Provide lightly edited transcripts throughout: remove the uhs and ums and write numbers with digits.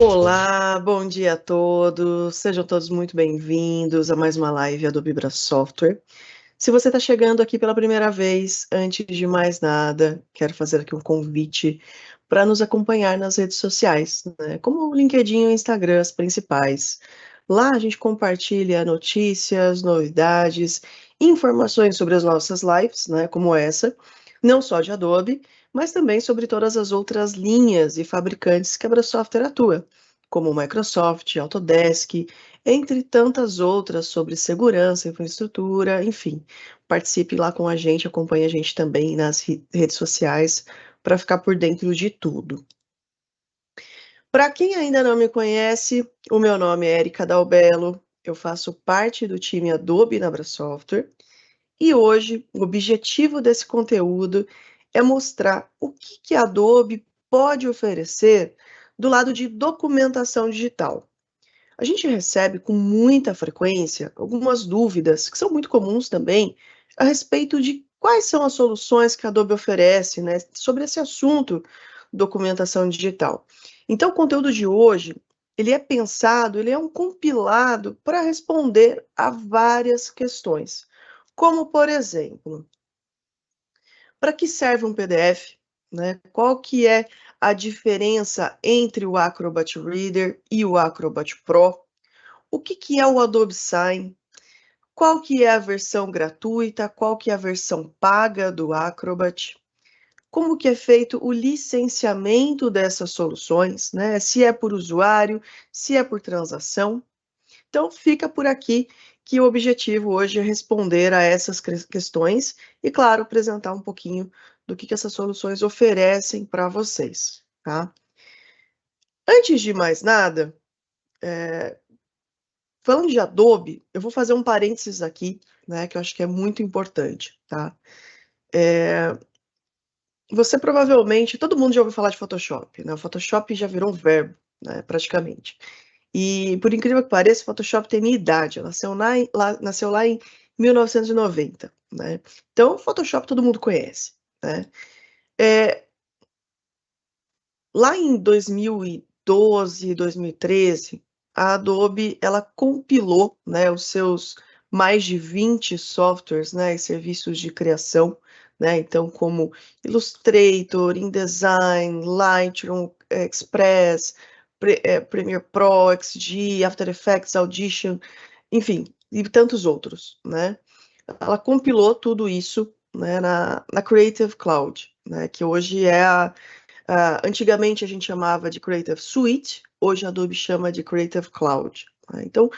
Olá, bom dia a todos. Sejam todos muito bem-vindos a mais uma live Adobe Bra Software. Se você está chegando aqui pela primeira vez, antes de mais nada, quero fazer aqui um convite para nos acompanhar nas redes sociais, né? Como o LinkedIn e o Instagram, as principais. Lá a gente compartilha notícias, novidades, informações sobre as nossas lives, né? Como essa, não só de Adobe, mas também sobre todas as outras linhas e fabricantes que a Bra Software atua, como Microsoft, Autodesk, entre tantas outras sobre segurança, infraestrutura, enfim. Participe lá com a gente, acompanhe a gente também nas redes sociais para ficar por dentro de tudo. Para quem ainda não me conhece, o meu nome é Erika Dalbello, eu faço parte do time Adobe na Bra Software e hoje o objetivo desse conteúdo é mostrar o que a Adobe pode oferecer do lado de documentação digital. A gente recebe com muita frequência algumas dúvidas, que são muito comuns também, a respeito de quais são as soluções que a Adobe oferece, né, sobre esse assunto, documentação digital. Então, o conteúdo de hoje, ele é pensado, ele é um compilado para responder a várias questões, como, por exemplo, para que serve um PDF? Né? Qual que é a diferença entre o Acrobat Reader e o Acrobat Pro? O que é o Adobe Sign? Qual que é a versão gratuita? Qual que é a versão paga do Acrobat? Como que é feito o licenciamento dessas soluções, né? Se é por usuário, se é por transação. Então, fica por aqui que o objetivo hoje é responder a essas questões e, claro, apresentar um pouquinho do que essas soluções oferecem para vocês, tá? Antes de mais nada, falando de Adobe, eu vou fazer um parênteses aqui, né, que eu acho que é muito importante, tá? Você provavelmente, todo mundo já ouviu falar de Photoshop, né? O Photoshop já virou um verbo, né, praticamente. E, por incrível que pareça, o Photoshop tem minha idade, nasceu lá em 1990, né? Então, o Photoshop todo mundo conhece, né? É, Lá em 2012, 2013, a Adobe, ela compilou, né, os seus mais de 20 softwares, né, e serviços de criação, né, então como Illustrator, InDesign, Lightroom, Express, Premiere Pro, XD, After Effects, Audition, enfim, e tantos outros, né. Ela compilou tudo isso, né, na Creative Cloud, né, que hoje é antigamente a gente chamava de Creative Suite, hoje a Adobe chama de Creative Cloud. Né? Então,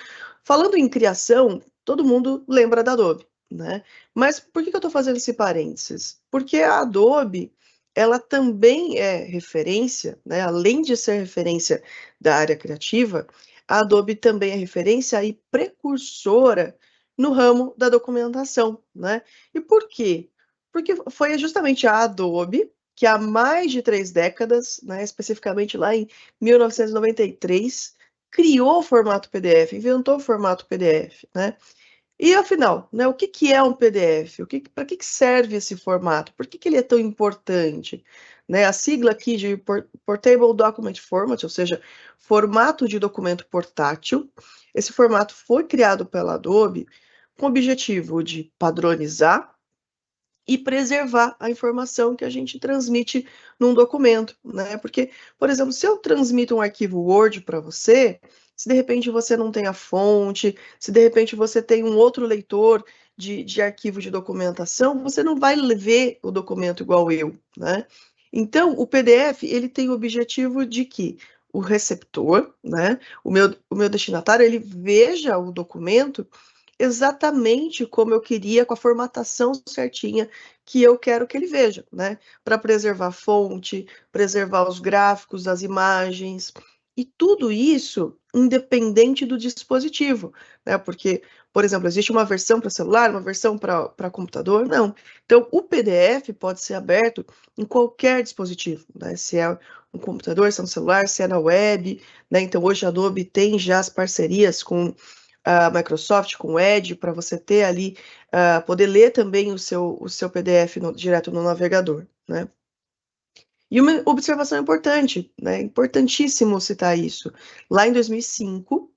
falando em criação, todo mundo lembra da Adobe, né? Mas por que eu estou fazendo esse parênteses? Porque a Adobe, ela também é referência, né? Além de ser referência da área criativa, a Adobe também é referência e precursora no ramo da documentação, né? E por quê? Porque foi justamente a Adobe que há mais de 3 décadas, né, especificamente lá em 1993, criou o formato PDF, inventou o formato PDF, né? E afinal, né, o que é um PDF? Para que serve esse formato? Por que ele é tão importante? Né, a sigla aqui de Portable Document Format, ou seja, formato de documento portátil. Esse formato foi criado pela Adobe com o objetivo de padronizar e preservar a informação que a gente transmite num documento, né? Porque, por exemplo, se eu transmito um arquivo Word para você, se de repente você não tem a fonte, se de repente você tem um outro leitor de arquivo de documentação, você não vai ver o documento igual eu, né? Então, o PDF, ele tem o objetivo de que o receptor, né, o meu destinatário, ele veja o documento exatamente como eu queria, com a formatação certinha que eu quero que ele veja, né? Para preservar a fonte, preservar os gráficos, as imagens, e tudo isso independente do dispositivo, né? Porque, por exemplo, existe uma versão para celular, uma versão para computador? Não. Então, o PDF pode ser aberto em qualquer dispositivo, né? Se é um computador, se é um celular, se é na web, né? Então, hoje a Adobe tem já as parcerias com a Microsoft, com o Edge, para você ter ali, poder ler também o seu PDF direto no navegador, né? E uma observação importante, né, importantíssimo citar isso, lá em 2005,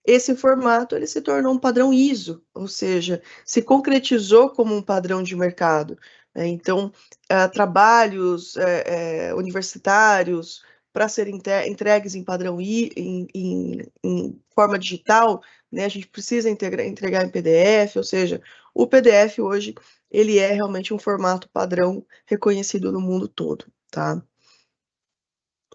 esse formato ele se tornou um padrão ISO, ou seja, se concretizou como um padrão de mercado, né? Então, trabalhos universitários para serem entregues em padrão em forma digital, né? A gente precisa entregar em PDF, ou seja, o PDF hoje ele é realmente um formato padrão reconhecido no mundo todo, tá?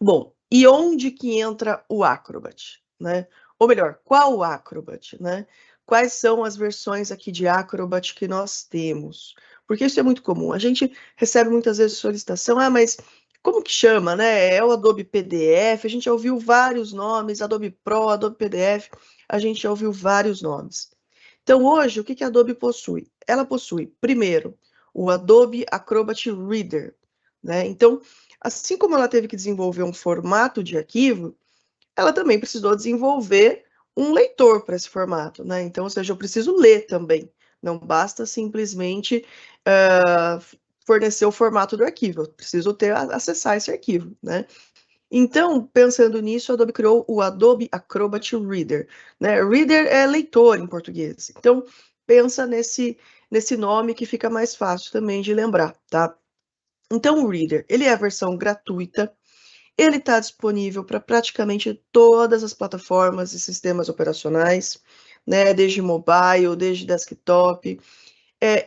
Bom, e onde que entra o Acrobat, né? Ou melhor, qual o Acrobat, né? Quais são as versões aqui de Acrobat que nós temos? Porque isso é muito comum. A gente recebe muitas vezes solicitação, mas como que chama, né? É o Adobe PDF, a gente já ouviu vários nomes, Adobe Pro, Adobe PDF, a gente já ouviu vários nomes. Então, hoje, o que a Adobe possui? Ela possui, primeiro, o Adobe Acrobat Reader, né? Então, assim como ela teve que desenvolver um formato de arquivo, ela também precisou desenvolver um leitor para esse formato, né? Então, ou seja, eu preciso ler também. Não basta simplesmente fornecer o formato do arquivo, eu preciso acessar esse arquivo, né? Então, pensando nisso, a Adobe criou o Adobe Acrobat Reader, né? Reader é leitor em português. Então, pensa nesse nome que fica mais fácil também de lembrar, tá? Então, o Reader, ele é a versão gratuita, ele está disponível para praticamente todas as plataformas e sistemas operacionais, né? Desde mobile, desde desktop.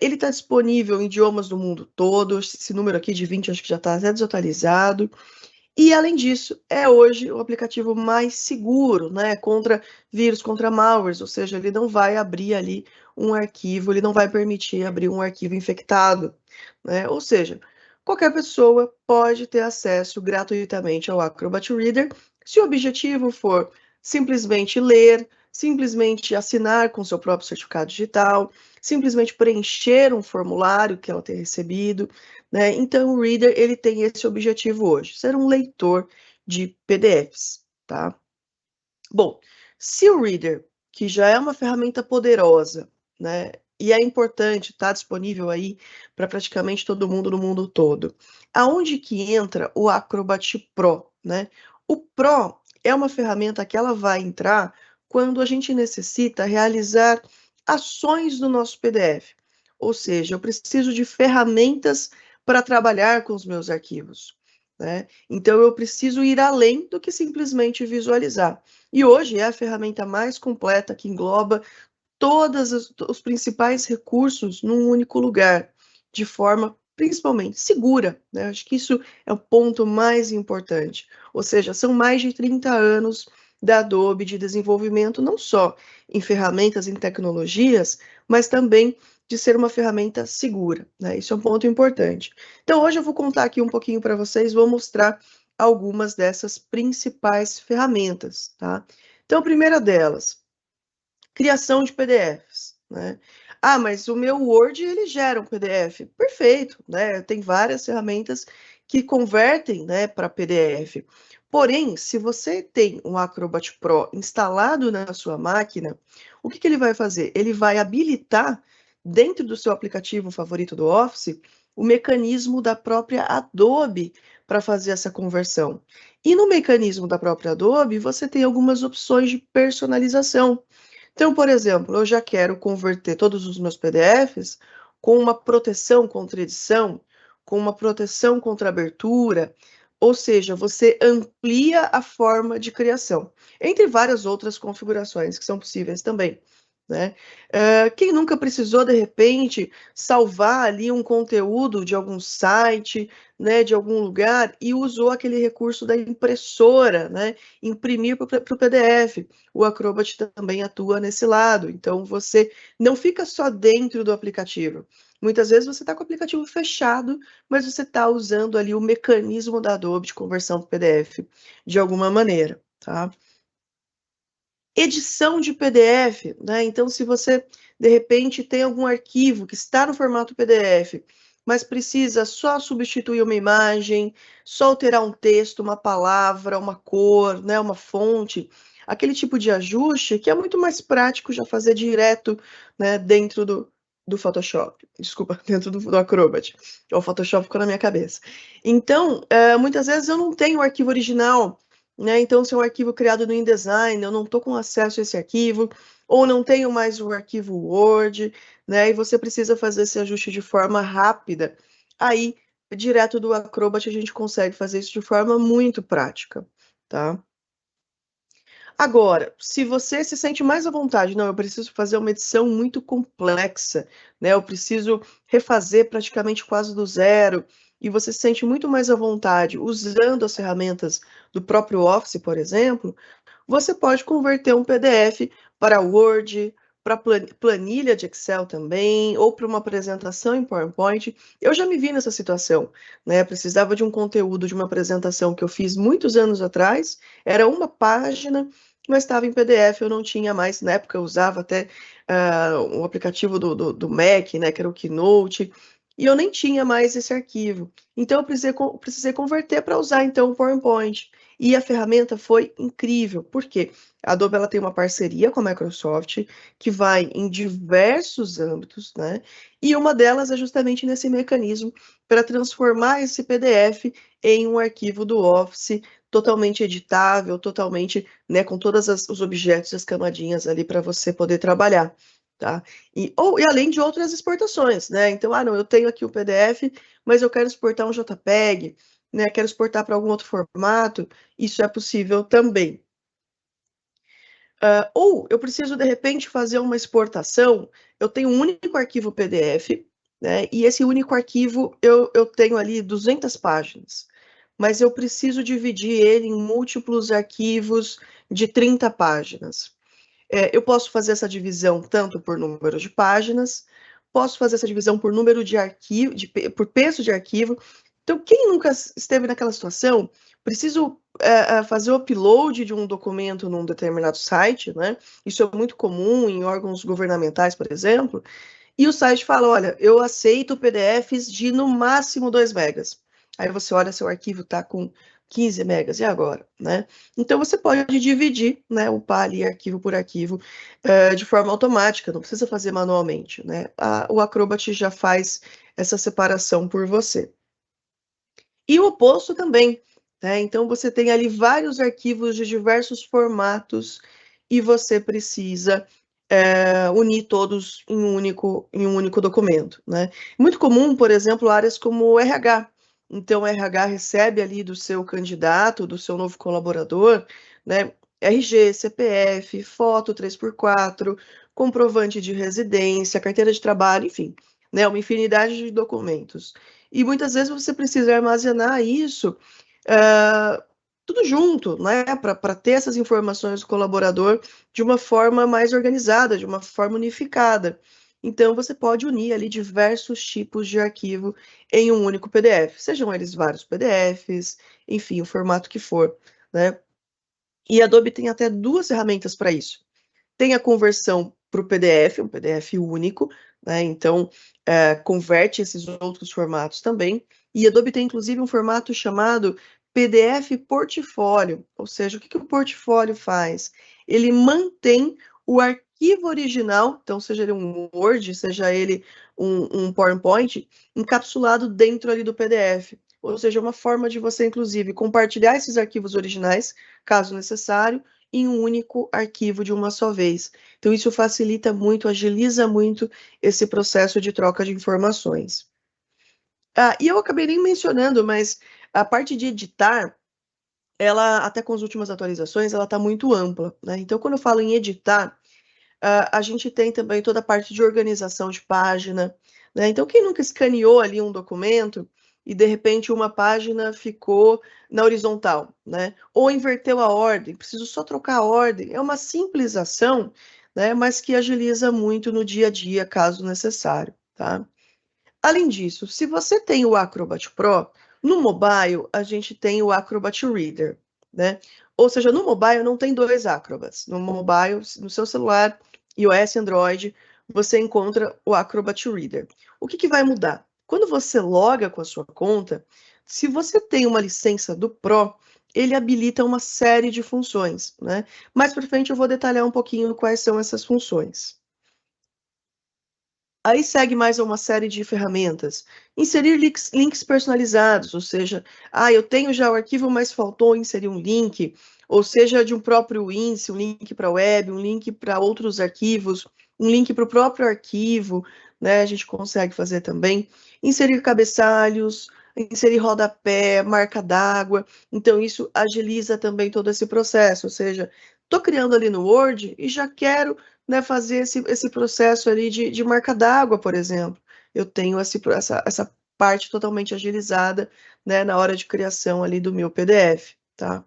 Ele está disponível em idiomas do mundo todo, esse número aqui de 20 acho que já está até desatualizado. E, além disso, é hoje o aplicativo mais seguro, né, contra vírus, contra malwares, ou seja, ele não vai abrir ali um arquivo, ele não vai permitir abrir um arquivo infectado, né? Ou seja, qualquer pessoa pode ter acesso gratuitamente ao Acrobat Reader, se o objetivo for simplesmente ler, simplesmente assinar com seu próprio certificado digital, simplesmente preencher um formulário que ela tem recebido, né? Então, o Reader ele tem esse objetivo hoje, ser um leitor de PDFs, tá? Bom, se o Reader, que já é uma ferramenta poderosa, né, e é importante, está disponível aí para praticamente todo mundo no mundo todo, aonde que entra o Acrobat Pro, né? O Pro é uma ferramenta que ela vai entrar quando a gente necessita realizar ações no nosso PDF, ou seja, eu preciso de ferramentas para trabalhar com os meus arquivos, né? Então eu preciso ir além do que simplesmente visualizar. E hoje é a ferramenta mais completa que engloba todos os principais recursos num único lugar, de forma principalmente segura, né? Acho que isso é o ponto mais importante. Ou seja, são mais de 30 anos da Adobe de desenvolvimento, não só em ferramentas, em tecnologias, mas também de ser uma ferramenta segura, né? Isso é um ponto importante. Então, hoje eu vou contar aqui um pouquinho para vocês, vou mostrar algumas dessas principais ferramentas, tá? Então, a primeira delas, criação de PDFs, né? Mas o meu Word, ele gera um PDF. Perfeito, né? Tem várias ferramentas que convertem, né, para PDF. Porém, se você tem um Acrobat Pro instalado na sua máquina, o que ele vai fazer? Ele vai habilitar, dentro do seu aplicativo favorito do Office, o mecanismo da própria Adobe para fazer essa conversão. E no mecanismo da própria Adobe, você tem algumas opções de personalização. Então, por exemplo, eu já quero converter todos os meus PDFs com uma proteção contra edição, com uma proteção contra abertura, ou seja, você amplia a forma de criação, entre várias outras configurações que são possíveis também, né? Quem nunca precisou, de repente, salvar ali um conteúdo de algum site, né, de algum lugar, e usou aquele recurso da impressora, né, imprimir para o PDF. O Acrobat também atua nesse lado, então você não fica só dentro do aplicativo. Muitas vezes você está com o aplicativo fechado, mas você está usando ali o mecanismo da Adobe de conversão para PDF de alguma maneira, tá? Edição de PDF, né? Então, se você, de repente, tem algum arquivo que está no formato PDF, mas precisa só substituir uma imagem, só alterar um texto, uma palavra, uma cor, né, uma fonte, aquele tipo de ajuste que é muito mais prático já fazer direto, né, dentro do Photoshop, desculpa, dentro do Acrobat. O Photoshop ficou na minha cabeça. Então, muitas vezes eu não tenho o arquivo original, né? Então, se é um arquivo criado no InDesign, eu não estou com acesso a esse arquivo, ou não tenho mais o arquivo Word, né? E você precisa fazer esse ajuste de forma rápida. Aí, direto do Acrobat, a gente consegue fazer isso de forma muito prática, tá? Agora, se você se sente mais à vontade, não, eu preciso fazer uma edição muito complexa, né? Eu preciso refazer praticamente quase do zero, e você se sente muito mais à vontade usando as ferramentas do próprio Office, por exemplo, você pode converter um PDF para Word, para planilha de Excel também, ou para uma apresentação em PowerPoint. Eu já me vi nessa situação, né? Precisava de um conteúdo de uma apresentação que eu fiz muitos anos atrás, era uma página, mas estava em PDF, eu não tinha mais, na época eu usava até um aplicativo do Mac, né, que era o Keynote, e eu nem tinha mais esse arquivo. Então eu precisei converter para usar então o PowerPoint. E a ferramenta foi incrível, porque a Adobe ela tem uma parceria com a Microsoft que vai em diversos âmbitos, né? E uma delas é justamente nesse mecanismo para transformar esse PDF em um arquivo do Office totalmente editável, totalmente, né, com todos os objetos, as camadinhas ali para você poder trabalhar, tá? E além de outras exportações, né? Então, não, eu tenho aqui o PDF, mas eu quero exportar um JPEG, né? Quero exportar para algum outro formato, isso é possível também. Ou eu preciso, de repente, fazer uma exportação, eu tenho um único arquivo PDF, né? E esse único arquivo eu tenho ali 200 páginas, mas eu preciso dividir ele em múltiplos arquivos de 30 páginas. Eu posso fazer essa divisão tanto por número de páginas, posso fazer essa divisão por número de arquivo, por peso de arquivo. Então, quem nunca esteve naquela situação, preciso fazer o upload de um documento num determinado site, né? Isso é muito comum em órgãos governamentais, por exemplo, e o site fala, olha, eu aceito PDFs de no máximo 2 megas. Aí você olha, seu arquivo está com 15 megas, e agora? Né? Então você pode dividir, né, upar ali arquivo por arquivo de forma automática, não precisa fazer manualmente. Né? O Acrobat já faz essa separação por você. E o oposto também, né? Então você tem ali vários arquivos de diversos formatos e você precisa unir todos em um único documento, né? Muito comum, por exemplo, áreas como o RH. Então, o RH recebe ali do seu candidato, do seu novo colaborador, né? RG, CPF, foto 3x4, comprovante de residência, carteira de trabalho, enfim, né? Uma infinidade de documentos. E muitas vezes você precisa armazenar isso tudo junto, né? Para ter essas informações do colaborador de uma forma mais organizada, de uma forma unificada. Então, você pode unir ali diversos tipos de arquivo em um único PDF, sejam eles vários PDFs, enfim, o formato que for, né? E a Adobe tem até 2 ferramentas para isso. Tem a conversão para o PDF, um PDF único, né? Então, converte esses outros formatos também. E a Adobe tem, inclusive, um formato chamado PDF Portfólio, ou seja, o que o portfólio faz? Ele mantém o arquivo original, então, seja ele um Word, seja ele um PowerPoint, encapsulado dentro ali do PDF. Ou seja, uma forma de você, inclusive, compartilhar esses arquivos originais, caso necessário, em um único arquivo de uma só vez. Então, isso facilita muito, agiliza muito esse processo de troca de informações. E eu acabei nem mencionando, mas a parte de editar, ela, até com as últimas atualizações, ela está muito ampla, né? Então, quando eu falo em editar, a gente tem também toda a parte de organização de página, né? Então, quem nunca escaneou ali um documento e, de repente, uma página ficou na horizontal, né? Ou inverteu a ordem, preciso só trocar a ordem. É uma simples ação, né? Mas que agiliza muito no dia a dia, caso necessário, tá? Além disso, se você tem o Acrobat Pro, no mobile a gente tem o Acrobat Reader, né? Ou seja, no mobile não tem 2 Acrobats. No mobile, no seu celular, iOS, Android, você encontra o Acrobat Reader. O que vai mudar? Quando você loga com a sua conta, se você tem uma licença do Pro, ele habilita uma série de funções, né? Mais para frente eu vou detalhar um pouquinho quais são essas funções. Aí segue mais uma série de ferramentas. Inserir links personalizados, ou seja, eu tenho já o arquivo, mas faltou inserir um link, ou seja, de um próprio INSE, um link para a web, um link para outros arquivos, um link para o próprio arquivo, né? A gente consegue fazer também. Inserir cabeçalhos, inserir rodapé, marca d'água. Então, isso agiliza também todo esse processo, ou seja, estou criando ali no Word e já quero, né, fazer esse processo ali de marca d'água, por exemplo. Eu tenho essa parte totalmente agilizada, né, na hora de criação ali do meu PDF, tá?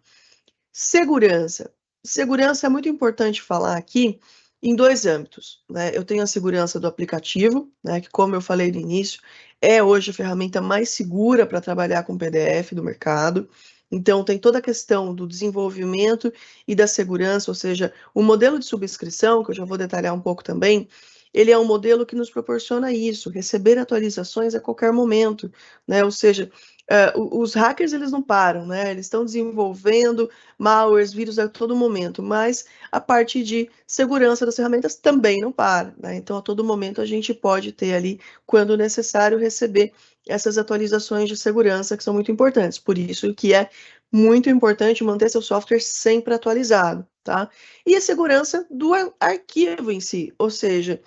Segurança. Segurança é muito importante falar aqui em dois âmbitos, né? Eu tenho a segurança do aplicativo, né, que, como eu falei no início, é hoje a ferramenta mais segura para trabalhar com PDF do mercado. Então, tem toda a questão do desenvolvimento e da segurança, ou seja, o modelo de subscrição, que eu já vou detalhar um pouco também, ele é um modelo que nos proporciona isso, receber atualizações a qualquer momento, né? Ou seja, os hackers, eles não param, né? Eles estão desenvolvendo malwares, vírus a todo momento, mas a parte de segurança das ferramentas também não para, né? Então, a todo momento, a gente pode ter ali, quando necessário, receber essas atualizações de segurança que são muito importantes. Por isso que é muito importante manter seu software sempre atualizado, tá? E a segurança do arquivo em si, ou seja,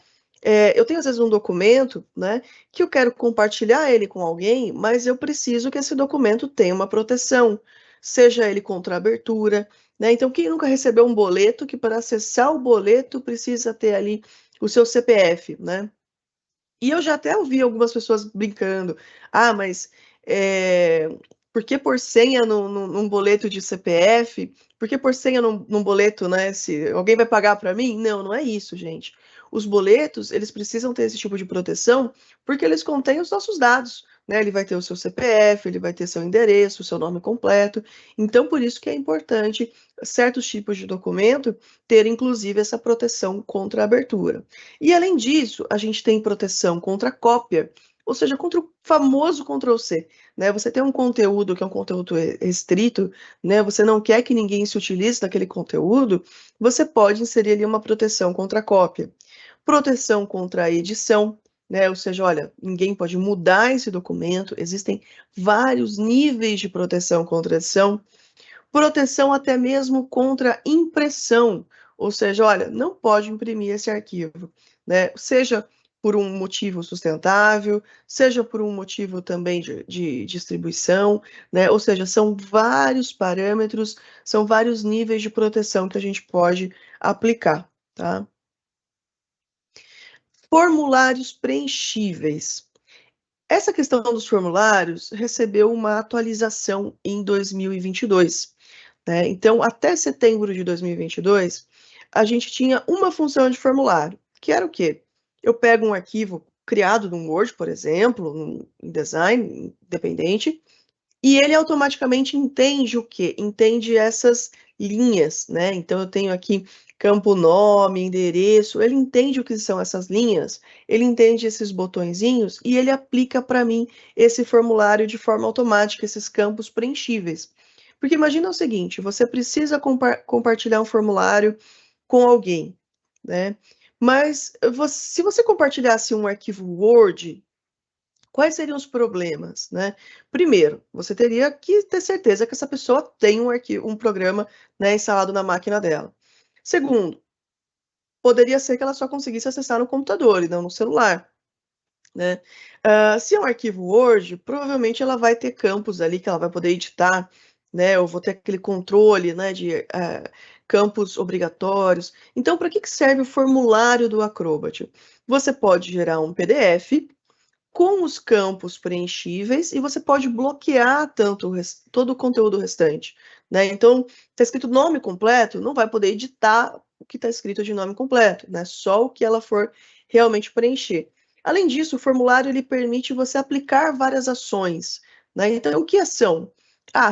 eu tenho às vezes um documento, né, que eu quero compartilhar ele com alguém, mas eu preciso que esse documento tenha uma proteção, seja ele contra abertura, né? Então, quem nunca recebeu um boleto que para acessar o boleto precisa ter ali o seu CPF, né? E eu já até ouvi algumas pessoas brincando, mas é, por que pôr senha num boleto de CPF? Por que pôr senha num boleto, né? Se alguém vai pagar para mim? Não, não é isso, gente. Os boletos, eles precisam ter esse tipo de proteção porque eles contêm os nossos dados, né? Ele vai ter o seu CPF, ele vai ter seu endereço, o seu nome completo. Então, por isso que é importante certos tipos de documento ter, inclusive, essa proteção contra a abertura. E, além disso, a gente tem proteção contra cópia, ou seja, contra o famoso Ctrl+C, né? Você tem um conteúdo que é um conteúdo restrito, né? Você não quer que ninguém se utilize daquele conteúdo, você pode inserir ali uma proteção contra cópia. Proteção contra a edição, né? Ou seja, olha, ninguém pode mudar esse documento, existem vários níveis de proteção contra edição. Proteção até mesmo contra impressão, ou seja, olha, não pode imprimir esse arquivo, né? Seja por um motivo sustentável, seja por um motivo também de distribuição, né? Ou seja, são vários parâmetros, são vários níveis de proteção que a gente pode aplicar, tá? Formulários preenchíveis. Essa questão dos formulários recebeu uma atualização em 2022. Né? Então, até setembro de 2022, a gente tinha uma função de formulário, que era o quê? Eu pego um arquivo criado no Word, por exemplo, em design independente, e ele automaticamente entende o quê? Entende essas linhas, né? Então, eu tenho aqui campo nome, endereço, ele entende o que são essas linhas, ele entende esses botõezinhos e ele aplica para mim esse formulário de forma automática, esses campos preenchíveis. Porque imagina o seguinte, você precisa compartilhar um formulário com alguém, né? Mas se você compartilhasse um arquivo Word, quais seriam os problemas, né? Primeiro, você teria que ter certeza que essa pessoa tem um arquivo, um programa, né, instalado na máquina dela. Segundo, poderia ser que ela só conseguisse acessar no computador e não no celular, né? Se é um arquivo Word, provavelmente ela vai ter campos ali que ela vai poder editar, né? Eu vou ter aquele controle, né, de campos obrigatórios. Então, para que serve o formulário do Acrobat? Você pode gerar um PDF com os campos preenchíveis e você pode bloquear todo o conteúdo restante, né? Então, está escrito nome completo, não vai poder editar o que está escrito de nome completo, né? Só o que ela for realmente preencher. Além disso, o formulário ele permite você aplicar várias ações, né? Então, o que ação?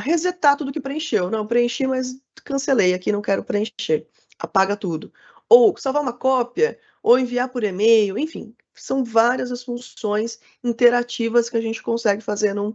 Resetar tudo que preencheu. Não, preenchi, mas cancelei aqui, não quero preencher. Apaga tudo. Ou salvar uma cópia, ou enviar por e-mail, enfim, são várias as funções interativas que a gente consegue fazer num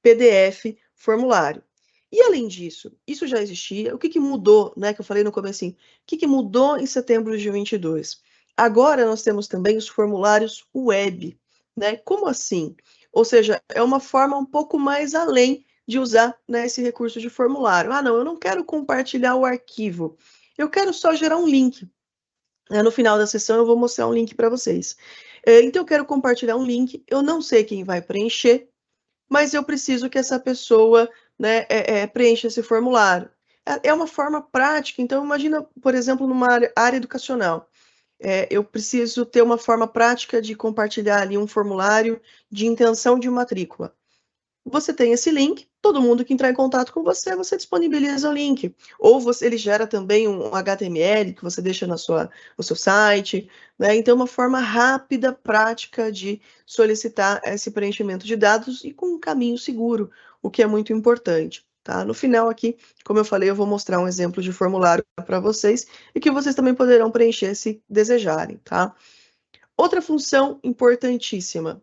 PDF formulário. E além disso, isso já existia, o que mudou, né, que eu falei no comecinho, o que mudou em setembro de 22? Agora nós temos também os formulários web, né? Como assim? Ou seja, é uma forma um pouco mais além de usar, né, esse recurso de formulário. Ah, não, eu não quero compartilhar o arquivo, eu quero só gerar um link. No final da sessão eu vou mostrar um link para vocês. Então eu quero compartilhar um link, eu não sei quem vai preencher, mas eu preciso que essa pessoa, né, preencha esse formulário. É uma forma prática, então imagina, por exemplo, numa área educacional. Eu preciso ter uma forma prática de compartilhar ali um formulário de intenção de matrícula. Você tem esse link, todo mundo que entrar em contato com você, você disponibiliza o link. Ou ele gera também um HTML que você deixa no seu site, né? Então, uma forma rápida, prática de solicitar esse preenchimento de dados e com um caminho seguro, o que é muito importante. Tá? No final aqui, como eu falei, eu vou mostrar um exemplo de formulário para vocês e que vocês também poderão preencher se desejarem. Tá? Outra função importantíssima,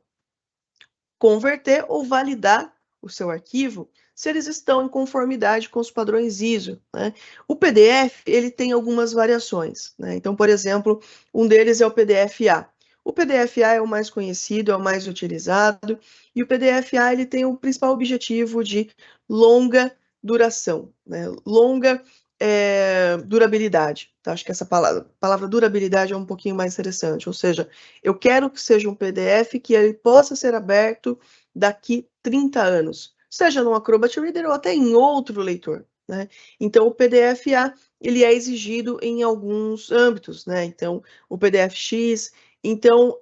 converter ou validar o seu arquivo se eles estão em conformidade com os padrões ISO, né? O PDF, ele tem algumas variações, né? Então, por exemplo, um deles é o PDF-A. O PDF-A é o mais conhecido, é o mais utilizado, e o PDF-A ele tem o principal objetivo de longa duração, né? Longa durabilidade. Tá? Acho que essa palavra durabilidade é um pouquinho mais interessante, ou seja, eu quero que seja um PDF que ele possa ser aberto daqui 30 anos, seja no Acrobat Reader ou até em outro leitor, né? Então, o PDF-A, ele é exigido em alguns âmbitos, né? Então, o PDF-X, então,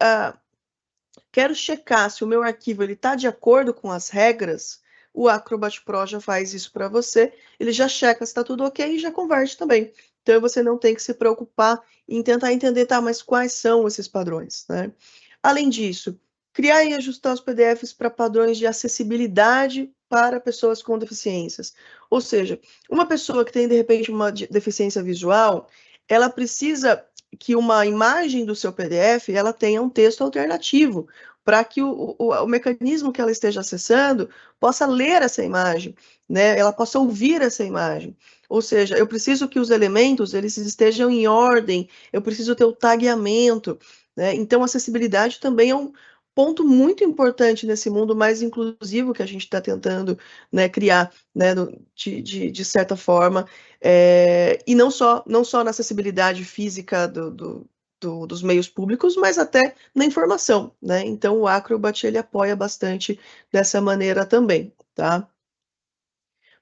quero checar se o meu arquivo está de acordo com as regras, o Acrobat Pro já faz isso para você, ele já checa se está tudo ok e já converte também. Então, você não tem que se preocupar em tentar entender, tá, mas quais são esses padrões, né? Além disso, criar e ajustar os PDFs para padrões de acessibilidade para pessoas com deficiências. Ou seja, uma pessoa que tem, de repente, uma deficiência visual, ela precisa que uma imagem do seu PDF ela tenha um texto alternativo, para que o mecanismo que ela esteja acessando possa ler essa imagem, né? Ela possa ouvir essa imagem. Ou seja, eu preciso que os elementos eles estejam em ordem, eu preciso ter o tagueamento, né? Então, acessibilidade também é um ponto muito importante nesse mundo mais inclusivo que a gente está tentando, né, criar, né, de certa forma, e não só na acessibilidade física dos meios públicos, mas até na informação, né? Então, o Acrobat, ele apoia bastante dessa maneira também, tá?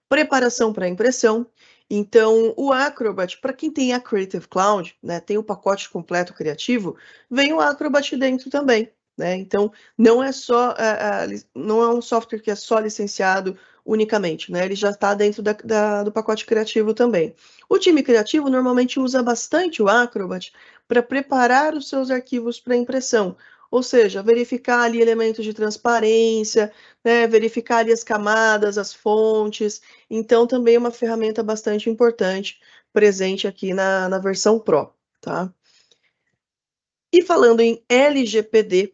Preparação para impressão. Então, o Acrobat, para quem tem a Creative Cloud, né, tem o pacote completo criativo, vem o Acrobat dentro também, né? Então, não é só, não é um software que é só licenciado unicamente, né? Ele já está dentro do pacote criativo também. O time criativo normalmente usa bastante o Acrobat para preparar os seus arquivos para impressão, ou seja, verificar ali elementos de transparência, né, verificar ali as camadas, as fontes. Então, também é uma ferramenta bastante importante, presente aqui na versão Pro, tá? E falando em LGPD,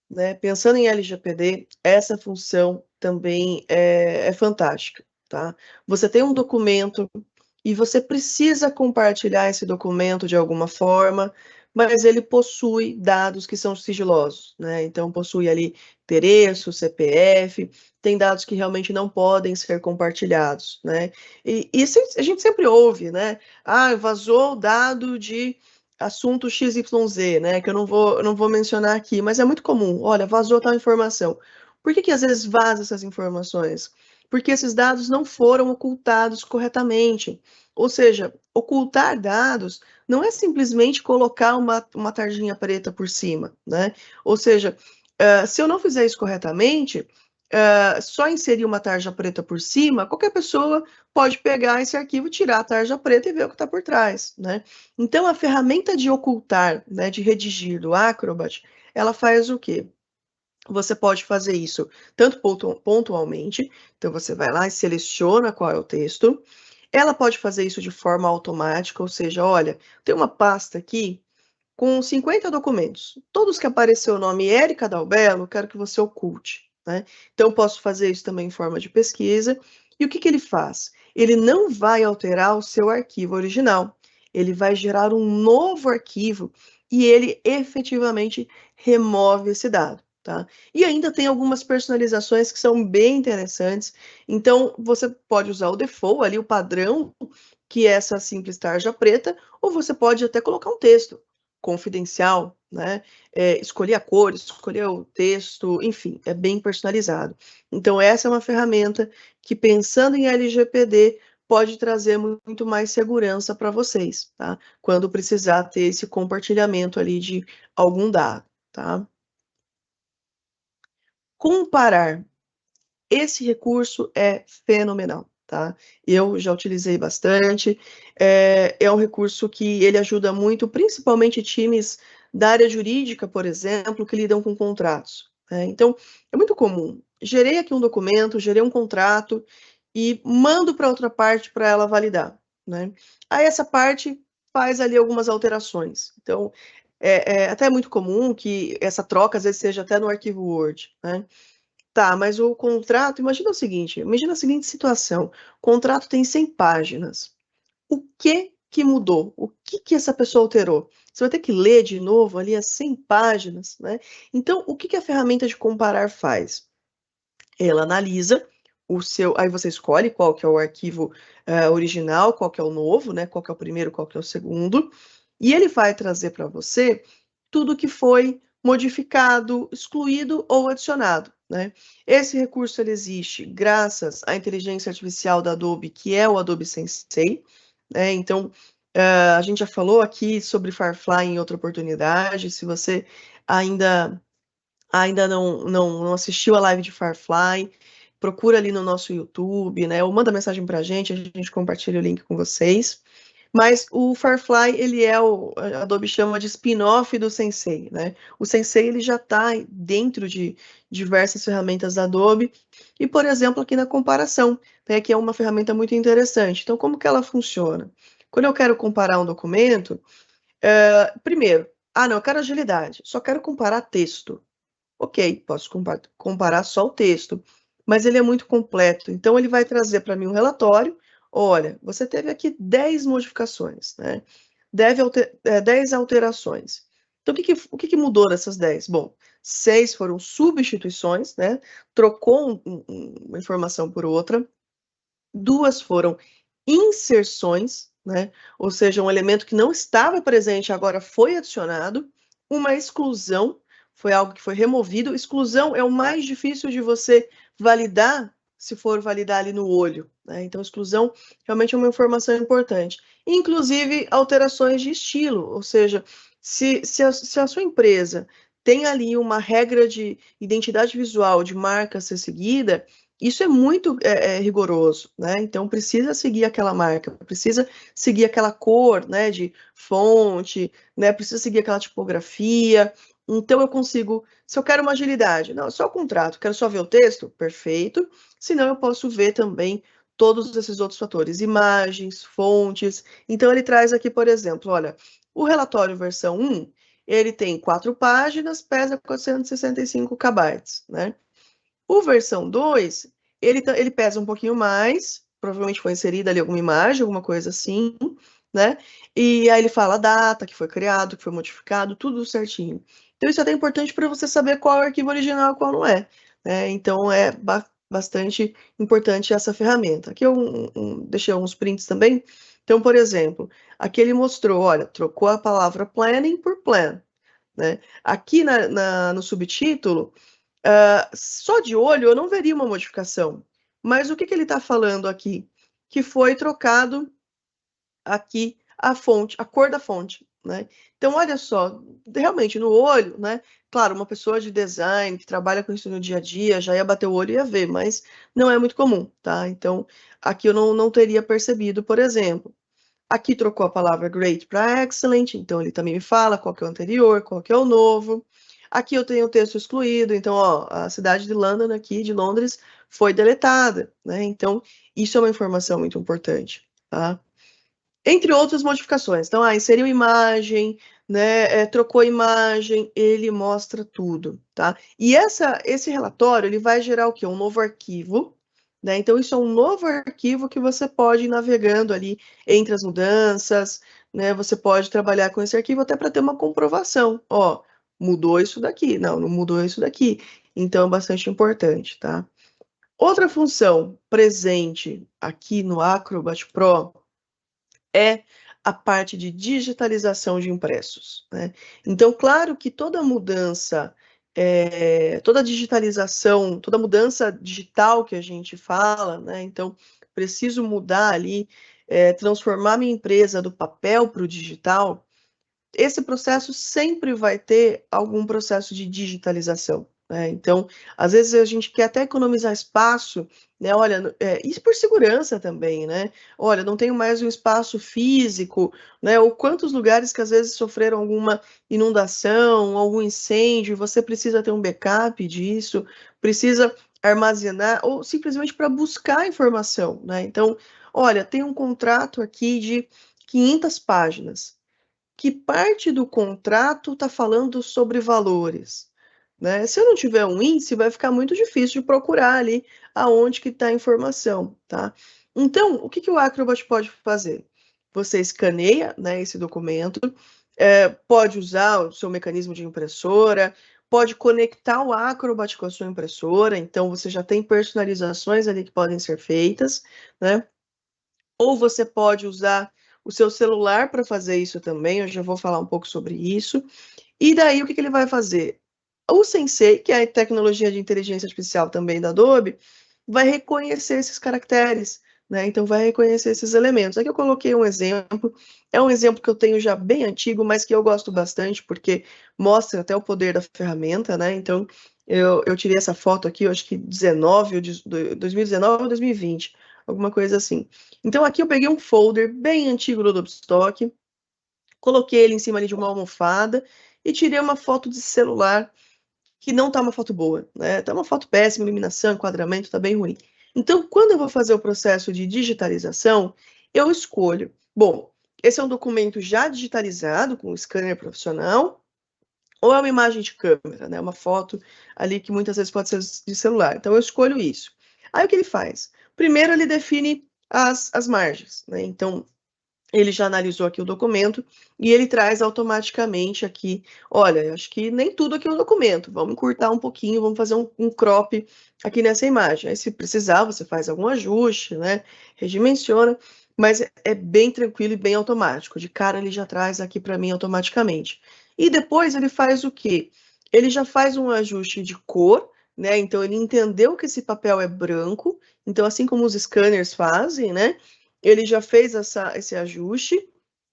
né, pensando em LGPD, essa função também é fantástica, tá? Você tem um documento e você precisa compartilhar esse documento de alguma forma, mas ele possui dados que são sigilosos, né? Então, possui ali endereço, CPF, tem dados que realmente não podem ser compartilhados, né? E isso a gente sempre ouve, né? Ah, vazou o dado de assunto XYZ, né? Que eu não vou mencionar aqui, mas é muito comum. Olha, vazou tal informação. Por que às vezes vaza essas informações? Porque esses dados não foram ocultados corretamente. Ou seja, ocultar dados não é simplesmente colocar uma tarjinha preta por cima, né? Ou seja, se eu não fizer isso corretamente, só inserir uma tarja preta por cima, qualquer pessoa pode pegar esse arquivo, tirar a tarja preta e ver o que está por trás, né? Então, a ferramenta de ocultar, né, de redigir do Acrobat, ela faz o quê? Você pode fazer isso tanto pontualmente, então você vai lá e seleciona qual é o texto. Ela pode fazer isso de forma automática, ou seja, olha, tem uma pasta aqui com 50 documentos. Todos que apareceu o nome Érica Dalbello, quero que você oculte, né? Então, posso fazer isso também em forma de pesquisa. E o que ele faz? Ele não vai alterar o seu arquivo original. ele vai gerar um novo arquivo e ele efetivamente remove esse dado, tá? E ainda tem algumas personalizações que são bem interessantes. Então, você pode usar o default ali, o padrão, que é essa simples tarja preta, ou você pode até colocar um texto confidencial, né? Escolher a cor, escolher o texto, enfim, é bem personalizado. Então, essa é uma ferramenta que, pensando em LGPD, pode trazer muito mais segurança para vocês, tá? Quando precisar ter esse compartilhamento ali de algum dado, tá? Comparar. Esse recurso é fenomenal, tá? Eu já utilizei bastante, é um recurso que ele ajuda muito, principalmente times da área jurídica, por exemplo, que lidam com contratos, né? Então, é muito comum, gerei aqui um documento, gerei um contrato e mando para outra parte para ela validar, né? Aí essa parte faz ali algumas alterações. Então, é até muito comum que essa troca, às vezes, seja até no arquivo Word, né? Tá, mas o contrato, imagina o seguinte, imagina a seguinte situação, o contrato tem 100 páginas. O que mudou? O que essa pessoa alterou? Você vai ter que ler de novo ali as 100 páginas, né? Então, o que a ferramenta de comparar faz? Ela analisa o seu, aí você escolhe qual que é o arquivo original, qual que é o novo, né? Qual que é o primeiro, qual que é o segundo, e ele vai trazer para você tudo que foi modificado, excluído ou adicionado, né? Esse recurso ele existe graças à inteligência artificial da Adobe, que é o Adobe Sensei, né? Então, a gente já falou aqui sobre Firefly em outra oportunidade. Se você ainda não assistiu a live de Firefly, procura ali no nosso YouTube, né? Ou manda mensagem para a gente compartilha o link com vocês. Mas o Firefly, ele é a Adobe chama de spin-off do Sensei, né? O Sensei, ele já está dentro de diversas ferramentas da Adobe, e, por exemplo, aqui na comparação, né, que é uma ferramenta muito interessante. Então, como que ela funciona? Quando eu quero comparar um documento, primeiro, não, eu quero agilidade, só quero comparar texto. Ok, posso comparar só o texto, mas ele é muito completo. Então, ele vai trazer para mim um relatório. Olha, você teve aqui 10 modificações, né? 10 alterações. Então, o que mudou nessas 10? Bom, 6 foram substituições, né? Trocou uma informação por outra. 2 foram inserções, né? Ou seja, um elemento que não estava presente agora foi adicionado. Uma exclusão foi algo que foi removido. Exclusão é o mais difícil de você validar, se for validar ali no olho, né? Então, exclusão realmente é uma informação importante. Inclusive, alterações de estilo, ou seja, se a sua empresa tem ali uma regra de identidade visual, de marca a ser seguida, isso é muito rigoroso, né? Então precisa seguir aquela marca, precisa seguir aquela cor, né, de fonte, né? Precisa seguir aquela tipografia. Então eu consigo, se eu quero uma agilidade, não, só o contrato, quero só ver o texto, perfeito. Senão eu posso ver também todos esses outros fatores, imagens, fontes. Então ele traz aqui, por exemplo, olha, o relatório versão 1, ele tem 4 páginas, pesa 465 KB, né? O versão 2, ele pesa um pouquinho mais, provavelmente foi inserida ali alguma imagem, alguma coisa assim, né? E aí ele fala a data que foi criado, que foi modificado, tudo certinho. Então isso é até importante para você saber qual é o arquivo original e qual não é, né? Então é bastante importante essa ferramenta. Aqui eu deixei alguns prints também. Então, por exemplo, aqui ele mostrou, olha, trocou a palavra planning por plan, né? Aqui no subtítulo, só de olho eu não veria uma modificação, mas o que ele está falando aqui? Que foi trocado aqui a fonte, a cor da fonte, né? Então, olha só, realmente no olho, né? Claro, uma pessoa de design que trabalha com isso no dia a dia já ia bater o olho e ia ver, mas não é muito comum, tá? Então, aqui eu não teria percebido, por exemplo. Aqui trocou a palavra great para excellent, então ele também me fala qual que é o anterior, qual que é o novo. Aqui eu tenho o texto excluído, então, ó, a cidade de London aqui, de Londres, foi deletada, né? Então, isso é uma informação muito importante, tá? Entre outras modificações. Então, inseriu imagem, né? Trocou imagem, ele mostra tudo, tá? E esse relatório, ele vai gerar o quê? Um novo arquivo, né? Então, isso é um novo arquivo que você pode ir navegando ali entre as mudanças, né, você pode trabalhar com esse arquivo até para ter uma comprovação. Ó, mudou isso daqui. Não, não mudou isso daqui. Então, é bastante importante, tá? Outra função presente aqui no Acrobat Pro é a parte de digitalização de impressos, né? Então, claro que toda mudança, toda digitalização, toda mudança digital que a gente fala, né? Então, preciso mudar ali, transformar minha empresa do papel para o digital, esse processo sempre vai ter algum processo de digitalização, né? Então, às vezes a gente quer até economizar espaço, né? Olha, isso por segurança também, né? Olha, não tenho mais um espaço físico, né? Ou quantos lugares que às vezes sofreram alguma inundação, algum incêndio, você precisa ter um backup disso, precisa armazenar, ou simplesmente para buscar informação, né? Então, olha, tem um contrato aqui de 500 páginas, que parte do contrato está falando sobre valores, né? Se eu não tiver um índice, vai ficar muito difícil de procurar ali aonde que está a informação, tá? Então, o que que o Acrobat pode fazer? Você escaneia, né, esse documento, pode usar o seu mecanismo de impressora, pode conectar o Acrobat com a sua impressora, então você já tem personalizações ali que podem ser feitas, né? Ou você pode usar o seu celular para fazer isso também, eu já vou falar um pouco sobre isso. E daí, o que que ele vai fazer? O Sensei, que é a tecnologia de inteligência artificial também da Adobe, vai reconhecer esses caracteres, né? Então, vai reconhecer esses elementos. Aqui eu coloquei um exemplo, é um exemplo que eu tenho já bem antigo, mas que eu gosto bastante, porque mostra até o poder da ferramenta, né? Então, eu tirei essa foto aqui, eu acho que 19, ou 2019 ou 2020, alguma coisa assim. Então, aqui eu peguei um folder bem antigo do Adobe Stock, coloquei ele em cima ali de uma almofada e tirei uma foto de celular que não tá uma foto boa, né? Tá uma foto péssima, iluminação, enquadramento, tá bem ruim. Então, quando eu vou fazer o processo de digitalização, eu escolho, bom, esse é um documento já digitalizado com scanner profissional, ou é uma imagem de câmera, né? Uma foto ali que muitas vezes pode ser de celular. Então, eu escolho isso. Aí, o que ele faz? Primeiro, ele define as margens, né? Então, ele já analisou aqui o documento e ele traz automaticamente aqui, olha, eu acho que nem tudo aqui é um documento, vamos encurtar um pouquinho, vamos fazer um crop aqui nessa imagem. Aí, se precisar, você faz algum ajuste, né? Redimensiona, mas é bem tranquilo e bem automático. De cara, ele já traz aqui para mim automaticamente. E depois ele faz o quê? Ele já faz um ajuste de cor, né? Então, ele entendeu que esse papel é branco, então, assim como os scanners fazem, né? Ele já fez esse ajuste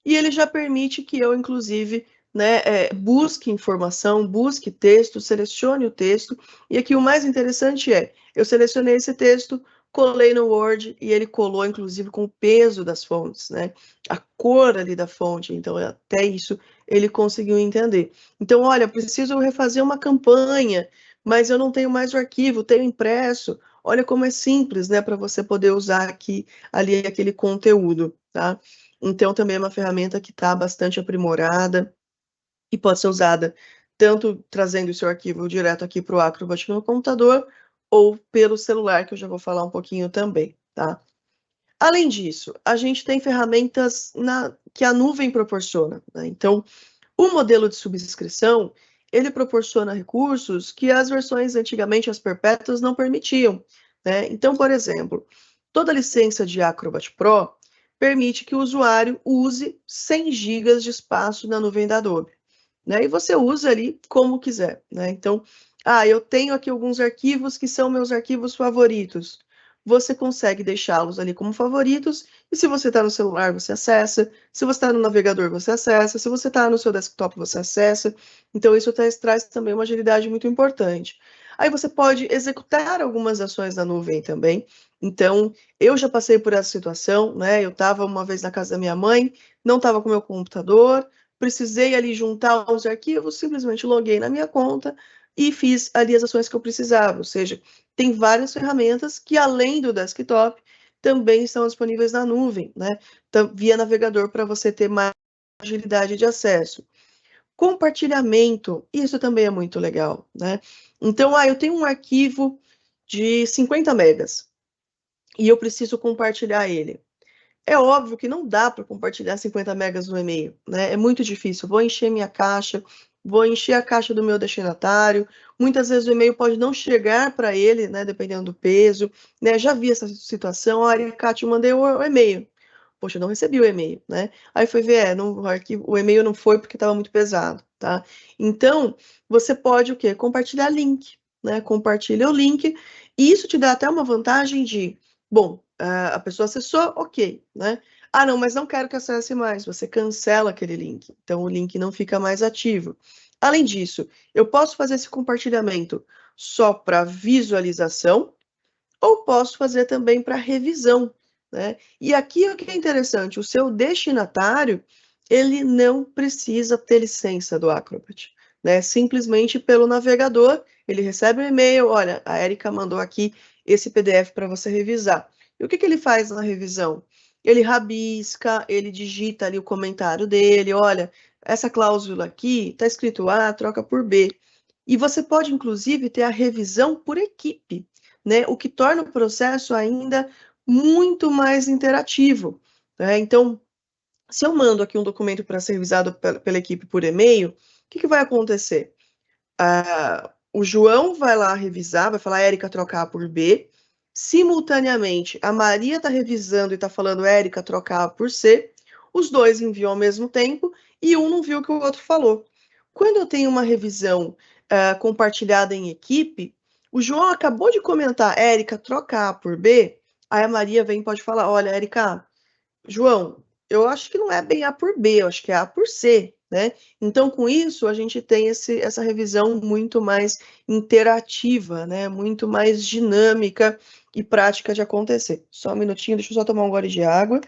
e ele já permite que eu, inclusive, né, busque informação, busque texto, selecione o texto. E aqui o mais interessante é, eu selecionei esse texto, colei no Word e ele colou, inclusive, com o peso das fontes, né? A cor ali da fonte, então até isso ele conseguiu entender. Então, olha, preciso refazer uma campanha, mas eu não tenho mais o arquivo, tenho impresso. Olha como é simples, né, para você poder usar aqui ali aquele conteúdo, tá? Então, também é uma ferramenta que está bastante aprimorada e pode ser usada tanto trazendo o seu arquivo direto aqui para o Acrobat no computador ou pelo celular, que eu já vou falar um pouquinho também, tá? Além disso, a gente tem ferramentas que a nuvem proporciona, né? Então, o modelo de subscrição, ele proporciona recursos que as versões antigamente, as perpétuas, não permitiam, né? Então, por exemplo, toda licença de Acrobat Pro permite que o usuário use 100 GB de espaço na nuvem da Adobe, né? E você usa ali como quiser, né? Então, eu tenho aqui alguns arquivos que são meus arquivos favoritos. Você consegue deixá-los ali como favoritos, e se você está no celular, você acessa, se você está no navegador, você acessa, se você está no seu desktop, você acessa. Então, isso traz também uma agilidade muito importante. Aí você pode executar algumas ações na nuvem também. Então, eu já passei por essa situação, né? Eu estava uma vez na casa da minha mãe, não estava com meu computador, precisei ali juntar os arquivos, simplesmente loguei na minha conta e fiz ali as ações que eu precisava. Ou seja, tem várias ferramentas que, além do desktop, também estão disponíveis na nuvem, né? Então, via navegador para você ter mais agilidade de acesso. Compartilhamento, isso também é muito legal, né? Então, eu tenho um arquivo de 50 megas e eu preciso compartilhar ele. É óbvio que não dá para compartilhar 50 megas no e-mail, né? É muito difícil. Vou encher minha caixa, vou encher a caixa do meu destinatário. Muitas vezes o e-mail pode não chegar para ele, né? Dependendo do peso, né? Já vi essa situação. Olha, Cátia, eu mandei o e-mail. Poxa, eu não recebi o e-mail, né? Aí foi ver, não, o e-mail não foi porque estava muito pesado, tá? Então, você pode o quê? Compartilhar link, né? Compartilha o link, e isso te dá até uma vantagem de, bom, a pessoa acessou, ok, né? Ah, não, mas não quero que acesse mais. Você cancela aquele link, então o link não fica mais ativo. Além disso, eu posso fazer esse compartilhamento só para visualização, ou posso fazer também para revisão, né? E aqui o que é interessante, o seu destinatário, ele não precisa ter licença do Acrobat, né? Simplesmente pelo navegador, ele recebe um e-mail, olha, a Érica mandou aqui esse PDF para você revisar. E o que ele faz na revisão? Ele rabisca, ele digita ali o comentário dele, olha, essa cláusula aqui está escrito A, troca por B. E você pode, inclusive, ter a revisão por equipe, né? O que torna o processo ainda muito mais interativo, né? Então, se eu mando aqui um documento para ser revisado pela equipe por e-mail, o que vai acontecer? O João vai lá revisar, vai falar Érica trocar A por B. Simultaneamente, a Maria está revisando e está falando Érica trocar A por C. Os dois enviam ao mesmo tempo e um não viu o que o outro falou. Quando eu tenho uma revisão compartilhada em equipe, o João acabou de comentar Érica trocar A por B, aí a Maria vem e pode falar, olha, Érica, João, eu acho que não é bem A por B, eu acho que é A por C, né? Então, com isso, a gente tem essa revisão muito mais interativa, né? Muito mais dinâmica e prática de acontecer. Só um minutinho, deixa eu só tomar um gole de água.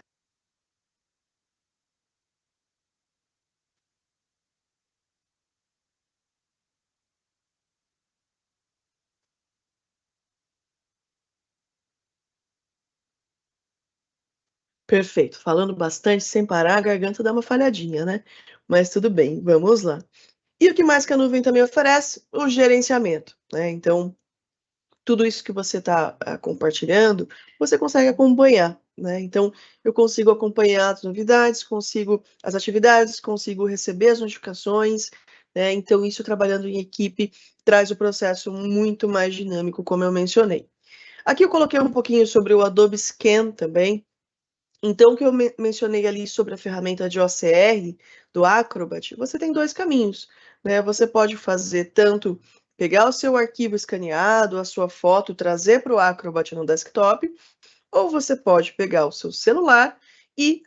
Perfeito. Falando bastante, sem parar, a garganta dá uma falhadinha, né? Mas tudo bem, vamos lá. E o que mais que a nuvem também oferece? O gerenciamento, né? Então, tudo isso que você está compartilhando, você consegue acompanhar, né? Então, eu consigo acompanhar as novidades, consigo as atividades, consigo receber as notificações, né? Então, isso trabalhando em equipe traz o processo muito mais dinâmico, como eu mencionei. Aqui eu coloquei um pouquinho sobre o Adobe Scan também. Então, o que eu mencionei ali sobre a ferramenta de OCR do Acrobat, você tem dois caminhos, né? Você pode fazer tanto pegar o seu arquivo escaneado, a sua foto, trazer para o Acrobat no desktop, ou você pode pegar o seu celular e,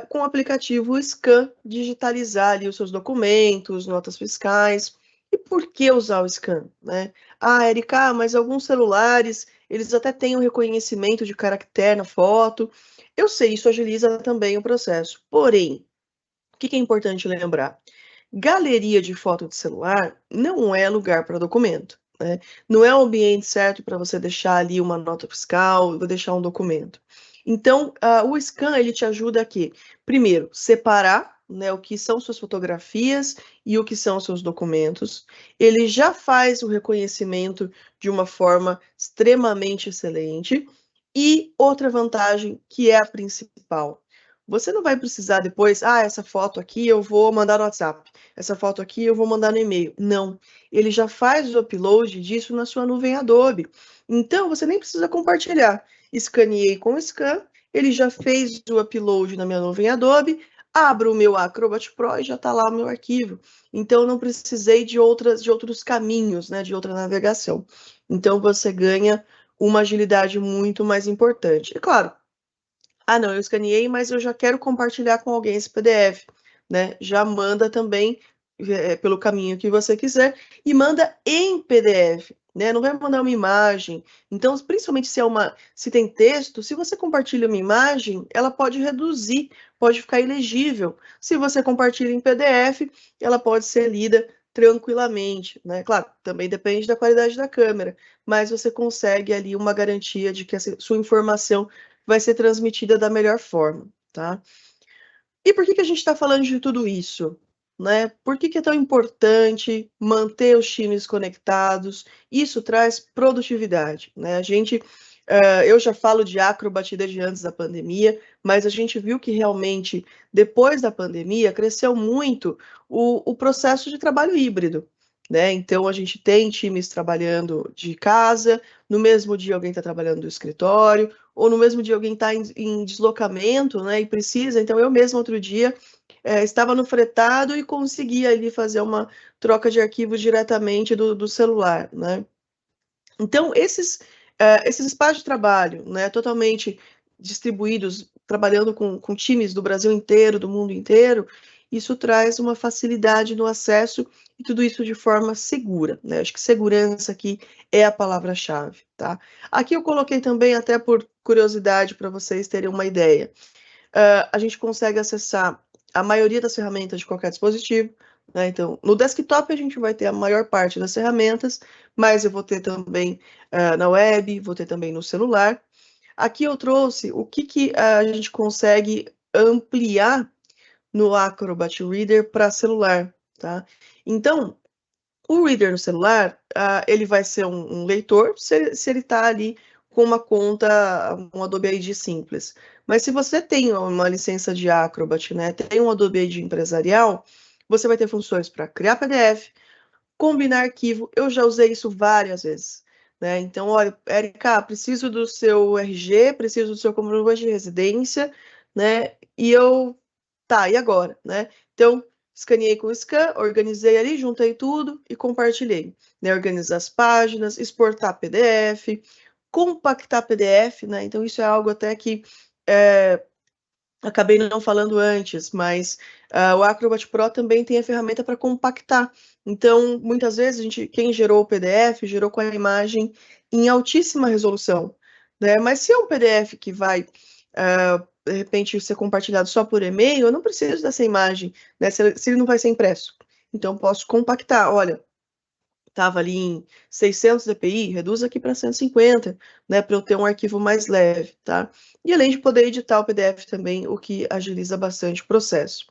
com o aplicativo Scan, digitalizar ali os seus documentos, notas fiscais. E por que usar o Scan, né? Ah, Erika, mas alguns celulares, eles até têm o reconhecimento de caractere na foto. Eu sei, isso agiliza também o processo. Porém, o que é importante lembrar? Galeria de foto de celular não é lugar para documento, né? Não é o ambiente certo para você deixar ali uma nota fiscal, vou deixar um documento. Então, o Scan, ele te ajuda aqui, primeiro, separar, né, o que são suas fotografias e o que são seus documentos. Ele já faz o reconhecimento de uma forma extremamente excelente. E outra vantagem, que é a principal, você não vai precisar depois, essa foto aqui eu vou mandar no WhatsApp, essa foto aqui eu vou mandar no e-mail. Não, ele já faz o upload disso na sua nuvem Adobe. Então, você nem precisa compartilhar. Escaneei com o Scan, ele já fez o upload na minha nuvem Adobe, abro o meu Acrobat Pro e já está lá o meu arquivo. Então, não precisei de outros caminhos, né, de outra navegação. Então, você ganha uma agilidade muito mais importante. E claro, não, eu escaneei, mas eu já quero compartilhar com alguém esse PDF, né? Já manda também pelo caminho que você quiser e manda em PDF, né? Não vai mandar uma imagem. Então, principalmente se tem texto, se você compartilha uma imagem, ela pode reduzir, pode ficar ilegível. Se você compartilha em PDF, ela pode ser lida tranquilamente, né? Claro, também depende da qualidade da câmera, mas você consegue ali uma garantia de que a sua informação vai ser transmitida da melhor forma, tá? E por que a gente está falando de tudo isso? Né? Por que é tão importante manter os times conectados? Isso traz produtividade, né? A gente Eu já falo de Acrobat desde antes da pandemia, mas a gente viu que realmente, depois da pandemia, cresceu muito o processo de trabalho híbrido, né? Então, a gente tem times trabalhando de casa, no mesmo dia alguém está trabalhando do escritório, ou no mesmo dia alguém está em deslocamento, né? E precisa. Então, eu mesmo, outro dia, estava no fretado e conseguia ali fazer uma troca de arquivos diretamente do celular, né? Então, esses espaços de trabalho, né, totalmente distribuídos, trabalhando com times do Brasil inteiro, do mundo inteiro, isso traz uma facilidade no acesso e tudo isso de forma segura, né? Acho que segurança aqui é a palavra-chave, tá? Aqui eu coloquei também, até por curiosidade, para vocês terem uma ideia. A gente consegue acessar a maioria das ferramentas de qualquer dispositivo, né? Então, no desktop a gente vai ter a maior parte das ferramentas, mas eu vou ter também na web, vou ter também no celular. Aqui eu trouxe o que a gente consegue ampliar no Acrobat Reader para celular, tá? Então, o Reader no celular, ele vai ser um leitor se ele está ali com uma conta, um Adobe ID simples. Mas se você tem uma licença de Acrobat, né, tem um Adobe ID empresarial, você vai ter funções para criar PDF, combinar arquivo. Eu já usei isso várias vezes, né? Então, olha, Érica, preciso do seu RG, preciso do seu comprovante de residência, né? E agora, né? Então, escaneei com o Scan, organizei ali, juntei tudo e compartilhei, né? Organizar as páginas, exportar PDF, compactar PDF, né? Então, isso é algo até que acabei não falando antes, mas o Acrobat Pro também tem a ferramenta para compactar. Então, muitas vezes, quem gerou o PDF, gerou com a imagem em altíssima resolução, né? Mas se é um PDF que vai, de repente, ser compartilhado só por e-mail, eu não preciso dessa imagem, né? Se ele não vai ser impresso. Então, posso compactar. Olha, estava ali em 600 dpi, reduz aqui para 150, né, para eu ter um arquivo mais leve, tá? E além de poder editar o PDF também, o que agiliza bastante o processo.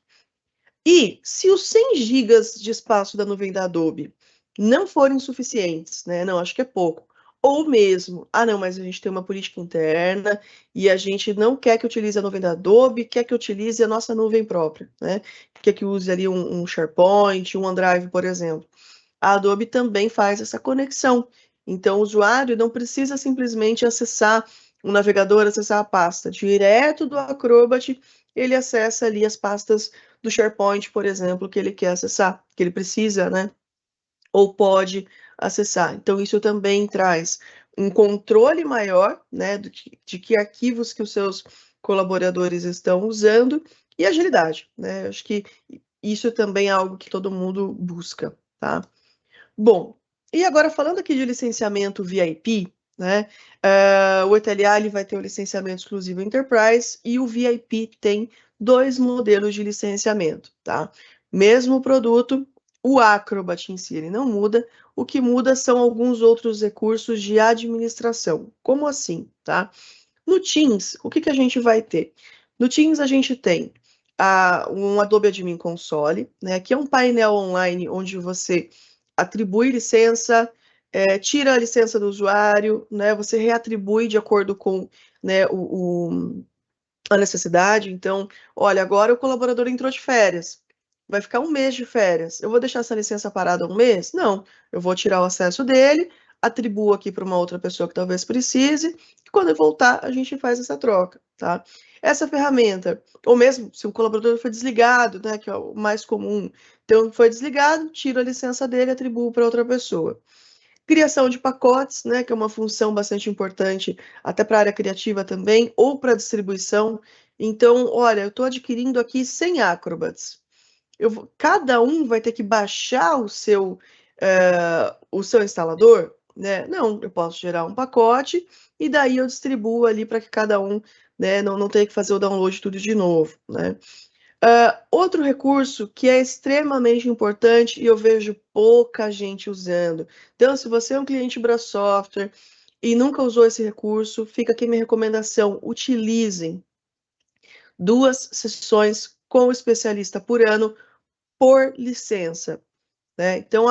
E se os 100 gigas de espaço da nuvem da Adobe não forem suficientes, né? Não, acho que é pouco. Ou mesmo, não, mas a gente tem uma política interna e a gente não quer que utilize a nuvem da Adobe, quer que utilize a nossa nuvem própria, né? Quer que use ali um SharePoint, um OneDrive, por exemplo. A Adobe também faz essa conexão. Então, o usuário não precisa simplesmente acessar o navegador, acessar a pasta. Direto do Acrobat, ele acessa ali as pastas do SharePoint, por exemplo, que ele quer acessar, que ele precisa, né? Ou pode acessar. Então, isso também traz um controle maior, né, de que arquivos que os seus colaboradores estão usando e agilidade, né? Acho que isso também é algo que todo mundo busca, tá? Bom, e agora falando aqui de licenciamento VIP, né? O ETLA ele vai ter o licenciamento exclusivo Enterprise e o VIP tem 2 modelos de licenciamento, tá? Mesmo produto, o Acrobat em si ele não muda, o que muda são alguns outros recursos de administração. Como assim, tá? No Teams, o que a gente vai ter? No Teams a gente tem um Adobe Admin Console, né, que é um painel online onde você atribui licença, tira a licença do usuário, né, você reatribui de acordo com, né, a necessidade. Então, olha, agora o colaborador entrou de férias, vai ficar um mês de férias. Eu vou deixar essa licença parada um mês? Não, eu vou tirar o acesso dele, atribuo aqui para uma outra pessoa que talvez precise, e quando eu voltar, a gente faz essa troca, tá? Essa ferramenta, ou mesmo se o colaborador foi desligado, né, que é o mais comum, então foi desligado, tiro a licença dele, atribuo para outra pessoa. Criação de pacotes, né, que é uma função bastante importante até para a área criativa também, ou para distribuição. Então, olha, eu estou adquirindo aqui 100 Acrobats. Cada um vai ter que baixar o seu instalador, né? Não, eu posso gerar um pacote e daí eu distribuo ali para que cada um, né, não tenha que fazer o download tudo de novo, né? Outro recurso que é extremamente importante e eu vejo pouca gente usando. Então, se você é um cliente Bra Software e nunca usou esse recurso, fica aqui minha recomendação: utilizem 2 sessões com o especialista por ano por licença, né? Então,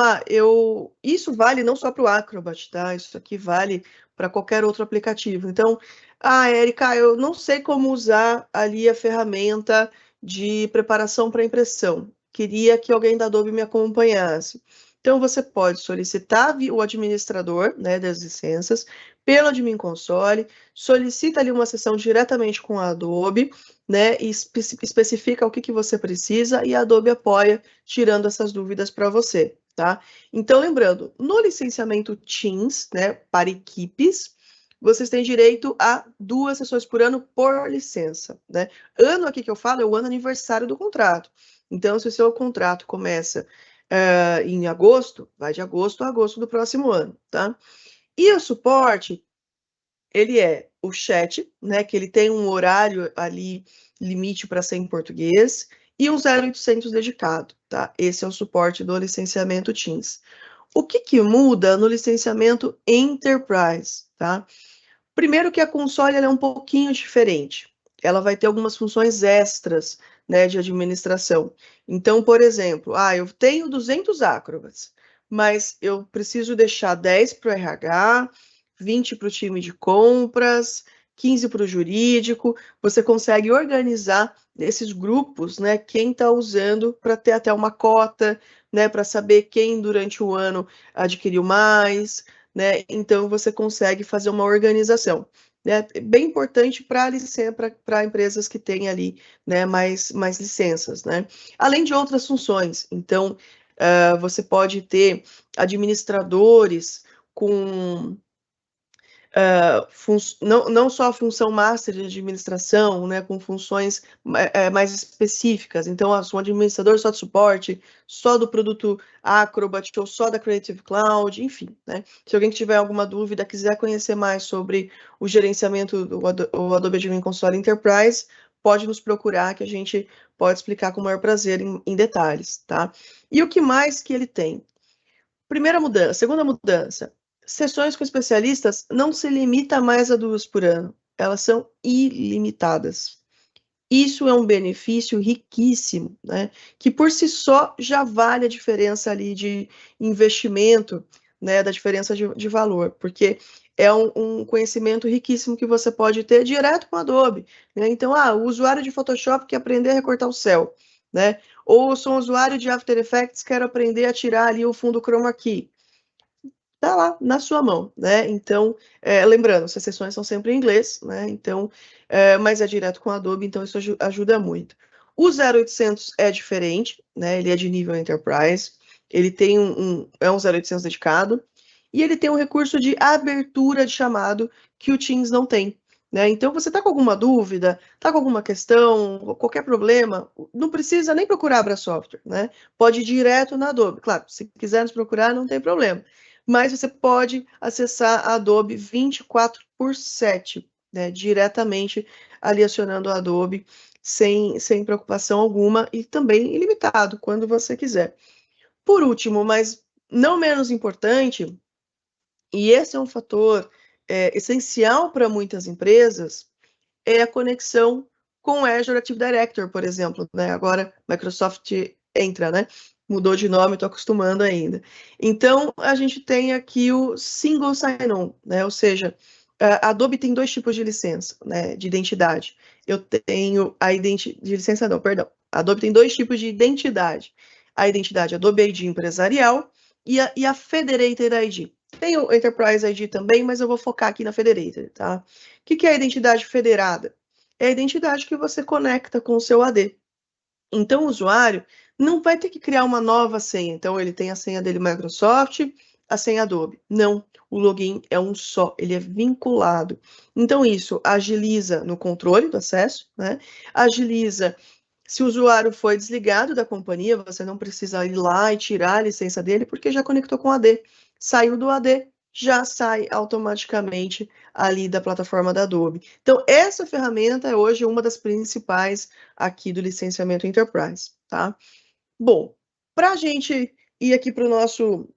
isso vale não só para o Acrobat, tá? Isso aqui vale para qualquer outro aplicativo. Então, Érica, eu não sei como usar ali a ferramenta de preparação para impressão. Queria que alguém da Adobe me acompanhasse. Então, você pode solicitar o administrador, né, das licenças pelo Admin Console, solicita ali uma sessão diretamente com a Adobe, né, e especifica o que você precisa e a Adobe apoia, tirando essas dúvidas para você, tá? Então, lembrando, no licenciamento Teams, né, para equipes, vocês têm direito a 2 sessões por ano por licença, né? Ano aqui que eu falo é o ano aniversário do contrato. Então, se o seu contrato começa em agosto, vai de agosto a agosto do próximo ano, tá? E o suporte, ele é o chat, né, que ele tem um horário ali, limite para ser em português, e um 0800 dedicado, tá? Esse é o suporte do licenciamento Teams. O que muda no licenciamento Enterprise, tá? Primeiro que a console ela é um pouquinho diferente. Ela vai ter algumas funções extras, né, de administração. Então, por exemplo, eu tenho 200 Acrobats, mas eu preciso deixar 10 para o RH, 20 para o time de compras, 15 para o jurídico. Você consegue organizar esses grupos, né, quem está usando para ter até uma cota, né, para saber quem durante o ano adquiriu mais, né? Então você consegue fazer uma organização. Né? Bem importante para empresas que têm ali, né, mais licenças, né? Além de outras funções. Então, você pode ter administradores com não só a função master de administração, né, com funções mais específicas. Então, um administrador só de suporte, só do produto Acrobat ou só da Creative Cloud, enfim. Né? Se alguém tiver alguma dúvida, quiser conhecer mais sobre o gerenciamento do Adobe Admin Console Enterprise, pode nos procurar que a gente pode explicar com o maior prazer em detalhes. Tá? E o que mais que ele tem? Primeira mudança. Segunda mudança. Sessões com especialistas não se limita mais a 2 por ano. Elas são ilimitadas. Isso é um benefício riquíssimo, né? Que por si só já vale a diferença ali de investimento, né? Da diferença de valor, porque é um conhecimento riquíssimo que você pode ter direto com a Adobe. Né? Então, o usuário de Photoshop quer aprender a recortar o céu, né? Ou eu sou um usuário de After Effects, quero aprender a tirar ali o fundo chroma key. Tá lá na sua mão, né? Então, lembrando, as sessões são sempre em inglês, né? Então, mas é direto com a Adobe, então isso ajuda muito. O 0800 é diferente, né? Ele é de nível Enterprise, ele tem um 0800 dedicado, e ele tem um recurso de abertura de chamado que o Teams não tem. Né? Então, você está com alguma dúvida, está com alguma questão, qualquer problema, não precisa nem procurar Abra Software, né? Pode ir direto na Adobe. Claro, se quiser nos procurar, não tem problema. Mas você pode acessar a Adobe 24/7, né? Diretamente ali acionando a Adobe, sem preocupação alguma e também ilimitado, quando você quiser. Por último, mas não menos importante, e esse é um fator essencial para muitas empresas, é a conexão com o Azure Active Directory, por exemplo. Né? Agora, Microsoft entra, né? Mudou de nome, estou acostumando ainda. Então, a gente tem aqui o Single Sign-On, né? Ou seja, a Adobe tem 2 tipos de licença, né? De identidade. Eu tenho de licença não, perdão. A Adobe tem 2 tipos de identidade. A identidade Adobe ID empresarial e a Federated ID. Tem o Enterprise ID também, mas eu vou focar aqui na Federated, tá? O que é a identidade federada? É a identidade que você conecta com o seu AD. Então, o usuário não vai ter que criar uma nova senha. Então, ele tem a senha dele Microsoft, a senha Adobe. Não, o login é um só, ele é vinculado. Então, isso agiliza no controle do acesso, né? Agiliza se o usuário foi desligado da companhia, você não precisa ir lá e tirar a licença dele, porque já conectou com o AD. Saiu do AD, já sai automaticamente ali da plataforma da Adobe. Então, essa ferramenta é hoje uma das principais aqui do licenciamento Enterprise, tá? Bom, para a gente ir aqui para o nosso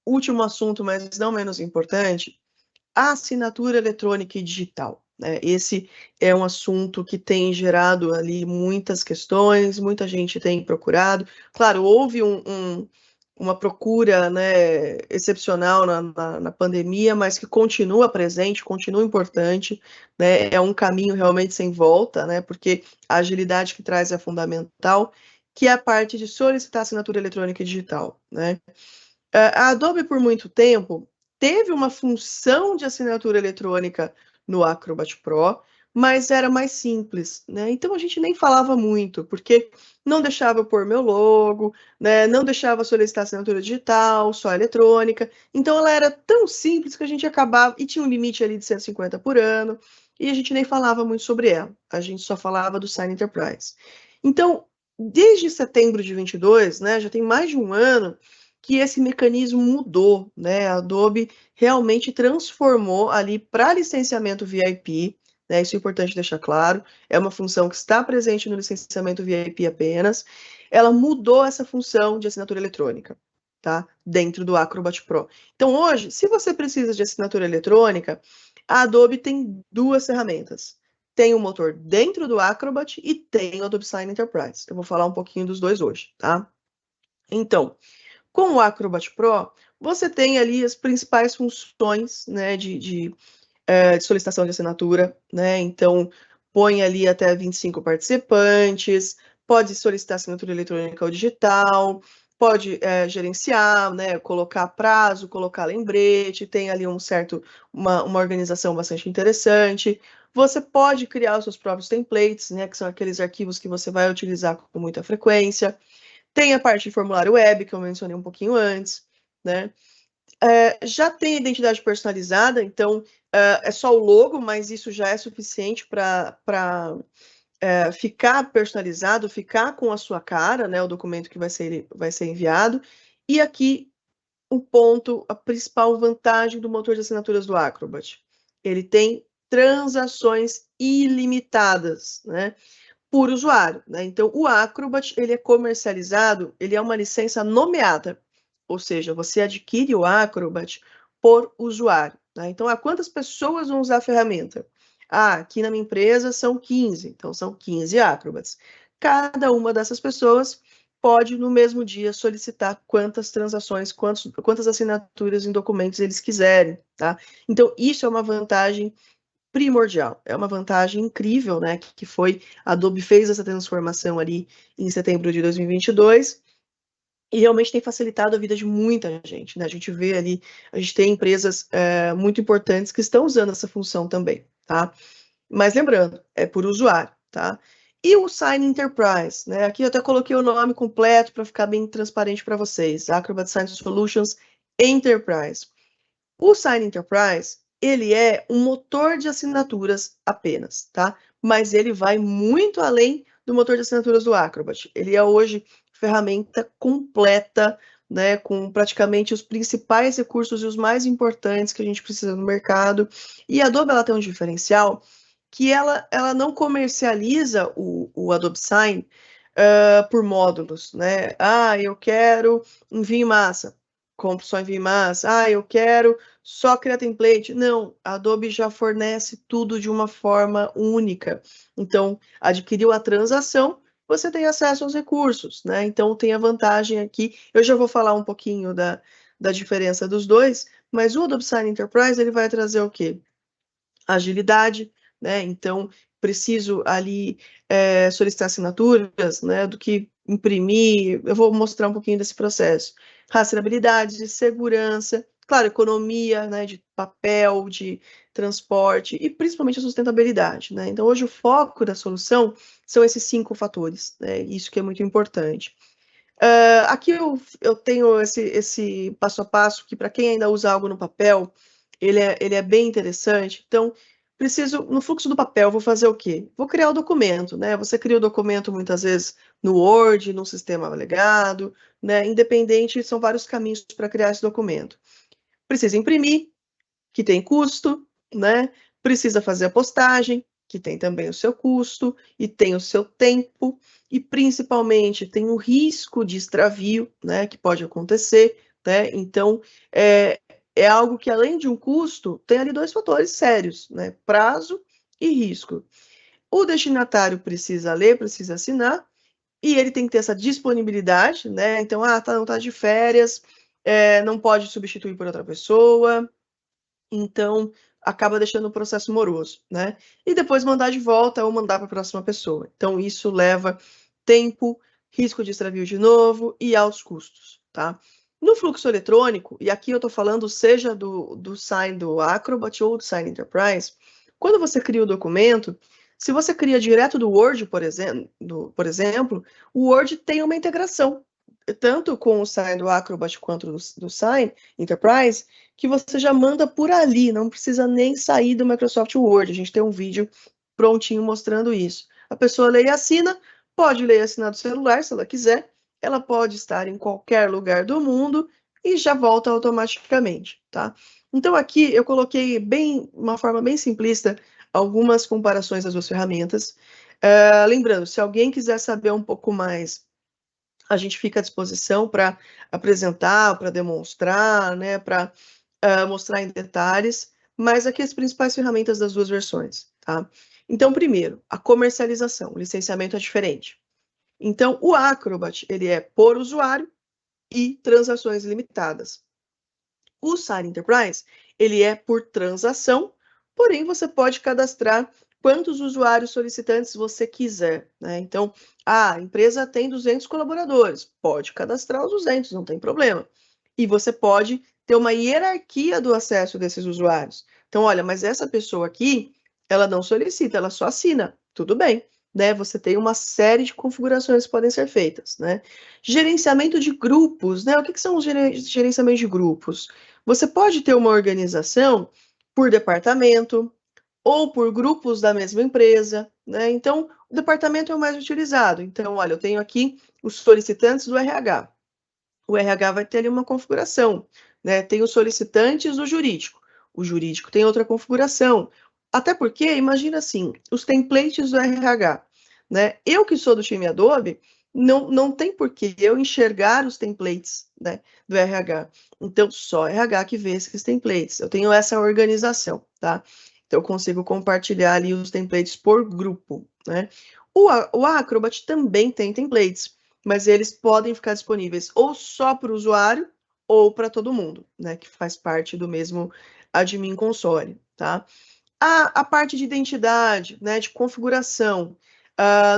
último assunto, mas não menos importante, a assinatura eletrônica e digital. Né? Esse é um assunto que tem gerado ali muitas questões, muita gente tem procurado. Claro, houve uma procura, né, excepcional na pandemia, mas que continua presente, continua importante, né, é um caminho realmente sem volta, né, porque a agilidade que traz é fundamental, que é a parte de solicitar assinatura eletrônica digital, né. A Adobe, por muito tempo, teve uma função de assinatura eletrônica no Acrobat Pro, mas era mais simples, né? Então a gente nem falava muito, porque não deixava eu pôr meu logo, né? Não deixava solicitar assinatura digital, só eletrônica. Então ela era tão simples que a gente acabava, e tinha um limite ali de 150 por ano, e a gente nem falava muito sobre ela. A gente só falava do Sign Enterprise. Então, desde setembro de 22, né? Já tem mais de um ano que esse mecanismo mudou, né? A Adobe realmente transformou ali para licenciamento VIP, né? Isso é importante deixar claro. É uma função que está presente no licenciamento VIP apenas. Ela mudou essa função de assinatura eletrônica, tá? Dentro do Acrobat Pro. Então, hoje, se você precisa de assinatura eletrônica, a Adobe tem duas ferramentas. Tem o motor dentro do Acrobat e tem o Adobe Sign Enterprise. Eu vou falar um pouquinho dos dois hoje, tá? Então, com o Acrobat Pro, você tem ali as principais funções, né, de solicitação de assinatura, né? Então, põe ali até 25 participantes, pode solicitar assinatura eletrônica ou digital, pode gerenciar, né, colocar prazo, colocar lembrete, tem ali uma organização bastante interessante. Você pode criar os seus próprios templates, né, que são aqueles arquivos que você vai utilizar com muita frequência. Tem a parte de formulário web, que eu mencionei um pouquinho antes, né? Já tem identidade personalizada, então é só o logo, mas isso já é suficiente para ficar personalizado, ficar com a sua cara, né? O documento que vai ser enviado. E aqui um ponto, a principal vantagem do motor de assinaturas do Acrobat. Ele tem transações ilimitadas, né? Por usuário, né? Então, o Acrobat, ele é comercializado, ele é uma licença nomeada, ou seja, você adquire o Acrobat por usuário, né? Então, quantas pessoas vão usar a ferramenta? Aqui na minha empresa são 15, então são 15 Acrobats. Cada uma dessas pessoas pode, no mesmo dia, solicitar quantas transações, quantas assinaturas em documentos eles quiserem, tá? Então, isso é uma vantagem primordial. É uma vantagem incrível, né? Que foi a Adobe fez essa transformação ali em setembro de 2022 e realmente tem facilitado a vida de muita gente, né? A gente vê ali, a gente tem empresas muito importantes que estão usando essa função também, tá? Mas lembrando, é por usuário, tá? E o Sign Enterprise, né? Aqui eu até coloquei o nome completo para ficar bem transparente para vocês. Acrobat Sign Solutions Enterprise. O Sign Enterprise, ele é um motor de assinaturas apenas, tá? Mas ele vai muito além do motor de assinaturas do Acrobat. Ele é hoje ferramenta completa, né, com praticamente os principais recursos e os mais importantes que a gente precisa no mercado. E a Adobe ela tem um diferencial que ela não comercializa o Adobe Sign por módulos, né? Eu quero envio em massa, compro só envio em massa. Eu quero só criar template. Não, a Adobe já fornece tudo de uma forma única. Então, adquiriu a transação, você tem acesso aos recursos, né? Então, tem a vantagem aqui. Eu já vou falar um pouquinho da diferença dos dois, mas o Adobe Sign Enterprise, ele vai trazer o quê? Agilidade, né? Então, preciso ali solicitar assinaturas, né? Do que imprimir. Eu vou mostrar um pouquinho desse processo. Rastreabilidade, segurança, claro, economia, né? De papel, de transporte e principalmente a sustentabilidade, né? Então, hoje o foco da solução são esses 5 fatores, né? Isso que é muito importante. Aqui eu tenho esse passo a passo que, para quem ainda usa algo no papel, ele é bem interessante. Então, no fluxo do papel, vou fazer o quê? Vou criar o documento, né? Você cria o documento muitas vezes no Word, num sistema legado, né? Independente, são vários caminhos para criar esse documento. Precisa imprimir, que tem custo, né? Precisa fazer a postagem, que tem também o seu custo e tem o seu tempo, e principalmente tem o risco de extravio, né? Que pode acontecer, né? Então, é algo que, além de um custo, tem ali 2 fatores sérios, né? Prazo e risco. O destinatário precisa ler, precisa assinar, e ele tem que ter essa disponibilidade, né? Então, não tá de férias, não pode substituir por outra pessoa, então acaba deixando o processo moroso, né? E depois mandar de volta ou mandar para a próxima pessoa. Então, isso leva tempo, risco de extravio de novo e altos custos, tá? No fluxo eletrônico, e aqui eu estou falando seja do Sign do Acrobat ou do Sign Enterprise, quando você cria o documento, se você cria direto do Word, por exemplo, o Word tem uma integração, tanto com o Sign do Acrobat quanto do Sign Enterprise, que você já manda por ali, não precisa nem sair do Microsoft Word. A gente tem um vídeo prontinho mostrando isso. A pessoa lê e assina, pode ler e assinar do celular, se ela quiser, ela pode estar em qualquer lugar do mundo e já volta automaticamente, tá? Então aqui eu coloquei uma forma bem simplista, algumas comparações das duas ferramentas. Lembrando, se alguém quiser saber um pouco mais, a gente fica à disposição para apresentar, para demonstrar, né, para mostrar em detalhes, mas aqui as principais ferramentas das duas versões, tá? Então, primeiro, a comercialização, o licenciamento é diferente. Então, o Acrobat, ele é por usuário e transações limitadas. O Sign Enterprise, ele é por transação, porém você pode cadastrar quantos usuários solicitantes você quiser, né? Então, a empresa tem 200 colaboradores, pode cadastrar os 200, não tem problema. E você pode ter uma hierarquia do acesso desses usuários. Então, olha, mas essa pessoa aqui, ela não solicita, ela só assina. Tudo bem, né? Você tem uma série de configurações que podem ser feitas, né? Gerenciamento de grupos, né? O que são os gerenciamentos de grupos? Você pode ter uma organização por departamento ou por grupos da mesma empresa, né? Então, o departamento é o mais utilizado. Então, olha, eu tenho aqui os solicitantes do RH. O RH vai ter ali uma configuração, né? Tem os solicitantes do jurídico. O jurídico tem outra configuração. Até porque, imagina assim, os templates do RH, né? Eu que sou do time Adobe, não tem por que eu enxergar os templates, né, do RH. Então, só RH que vê esses templates. Eu tenho essa organização, tá? Então, eu consigo compartilhar ali os templates por grupo, né? O Acrobat também tem templates, mas eles podem ficar disponíveis ou só para o usuário ou para todo mundo, né, que faz parte do mesmo admin console, tá? A parte de identidade, né, de configuração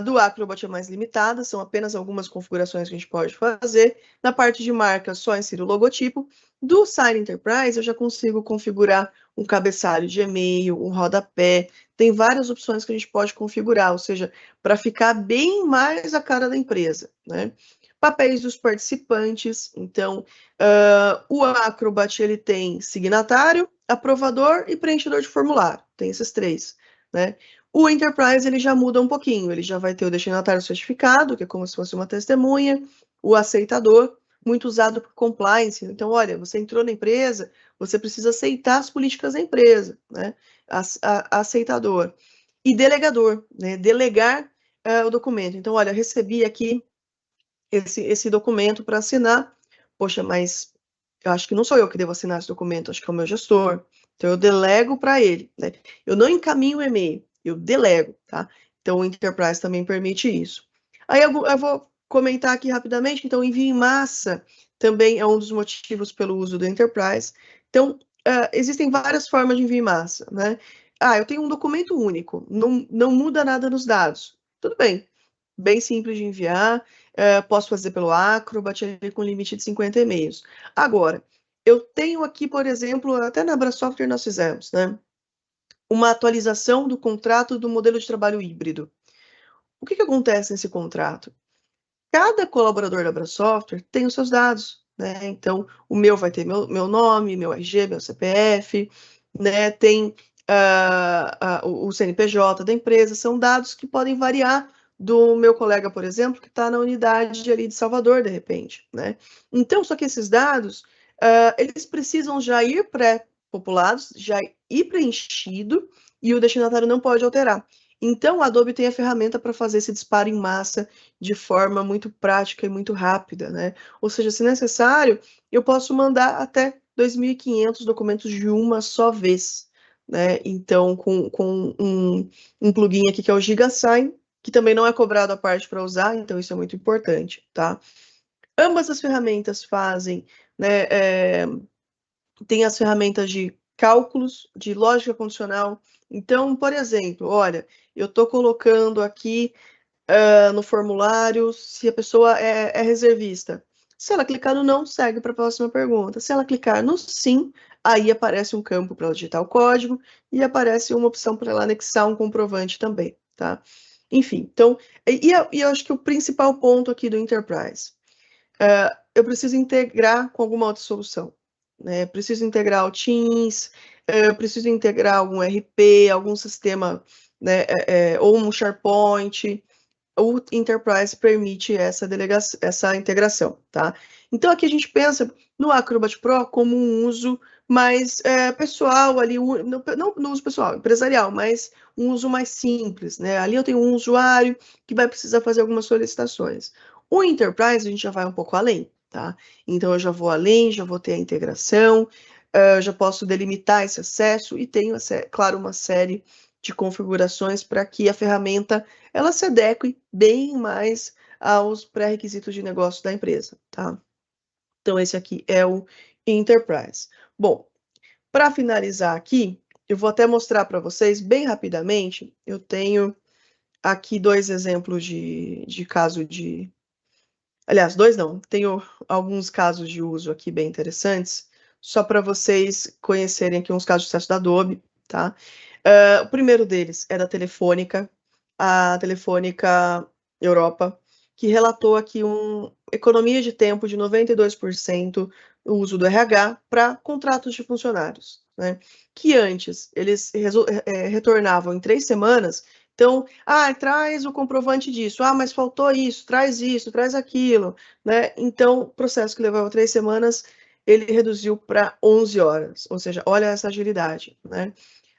do Acrobat é mais limitada, são apenas algumas configurações que a gente pode fazer. Na parte de marca, só insiro o logotipo. Do Sign Enterprise, eu já consigo configurar um cabeçalho de e-mail, um rodapé, tem várias opções que a gente pode configurar, ou seja, para ficar bem mais a cara da empresa, né? Papéis dos participantes, então, o Acrobat, ele tem signatário, aprovador e preenchedor de formulário, tem esses três, né? O Enterprise, ele já muda um pouquinho, ele já vai ter o destinatário certificado, que é como se fosse uma testemunha, o aceitador, muito usado por compliance. Então, olha, você entrou na empresa, você precisa aceitar as políticas da empresa, né? Aceitador. E delegador, né? Delegar o documento. Então, olha, recebi aqui esse documento para assinar. Poxa, mas eu acho que não sou eu que devo assinar esse documento, acho que é o meu gestor. Então, eu delego para ele, né? Eu não encaminho o e-mail, eu delego, tá? Então, o Enterprise também permite isso. Aí eu vou comentar aqui rapidamente. Então, envio em massa também é um dos motivos pelo uso do Enterprise. Então, existem várias formas de envio em massa, né? Eu tenho um documento único, não muda nada nos dados. Tudo bem simples de enviar, posso fazer pelo Acrobat com limite de 50 e-mails. Agora, eu tenho aqui, por exemplo, até na Abra Software nós fizemos, né, uma atualização do contrato do modelo de trabalho híbrido. O que acontece nesse contrato? Cada colaborador da Abra Software tem os seus dados, né? Então, o meu vai ter meu nome, meu RG, meu CPF, né? Tem o CNPJ da empresa, são dados que podem variar do meu colega, por exemplo, que está na unidade ali de Salvador, de repente, né? Então, só que esses dados, eles precisam já ir pré-populados, já ir preenchido, e o destinatário não pode alterar. Então, a Adobe tem a ferramenta para fazer esse disparo em massa de forma muito prática e muito rápida, né? Ou seja, se necessário, eu posso mandar até 2.500 documentos de uma só vez, né? Então, com um plugin aqui que é o GigaSign, que também não é cobrado a parte para usar, então isso é muito importante, tá? Ambas as ferramentas fazem, né, tem as ferramentas de cálculos, de lógica condicional. Então, por exemplo, olha, eu estou colocando aqui no formulário se a pessoa é reservista. Se ela clicar no não, segue para a próxima pergunta. Se ela clicar no sim, aí aparece um campo para ela digitar o código e aparece uma opção para ela anexar um comprovante também, tá? Enfim, então, eu acho que o principal ponto aqui do Enterprise, eu preciso integrar com alguma outra solução, né? Preciso integrar o Teams, preciso integrar algum RP, algum sistema, né, ou um SharePoint. O Enterprise permite essa integração, tá? Então aqui a gente pensa no Acrobat Pro como um uso mais pessoal ali, não no uso pessoal, empresarial, mas um uso mais simples, né? Ali eu tenho um usuário que vai precisar fazer algumas solicitações. O Enterprise a gente já vai um pouco além, tá? Então eu já vou além, já vou ter a integração, já posso delimitar esse acesso e tenho, claro, uma série de configurações para que a ferramenta ela se adeque bem mais aos pré-requisitos de negócio da empresa, tá? Então, esse aqui é o Enterprise. Bom, para finalizar aqui, eu vou até mostrar para vocês bem rapidamente. Eu tenho aqui 2 exemplos de caso de... Aliás, 2 não, tenho alguns casos de uso aqui bem interessantes, só para vocês conhecerem aqui uns casos de sucesso da Adobe, tá? O primeiro deles é da Telefônica, a Telefônica Europa, que relatou aqui uma economia de tempo de 92% no uso do RH para contratos de funcionários, né? Que antes eles retornavam em 3 semanas, então, traz o comprovante disso, mas faltou isso, traz aquilo, né? Então, o processo que levava 3 semanas, ele reduziu para 11 horas, ou seja, olha essa agilidade, né?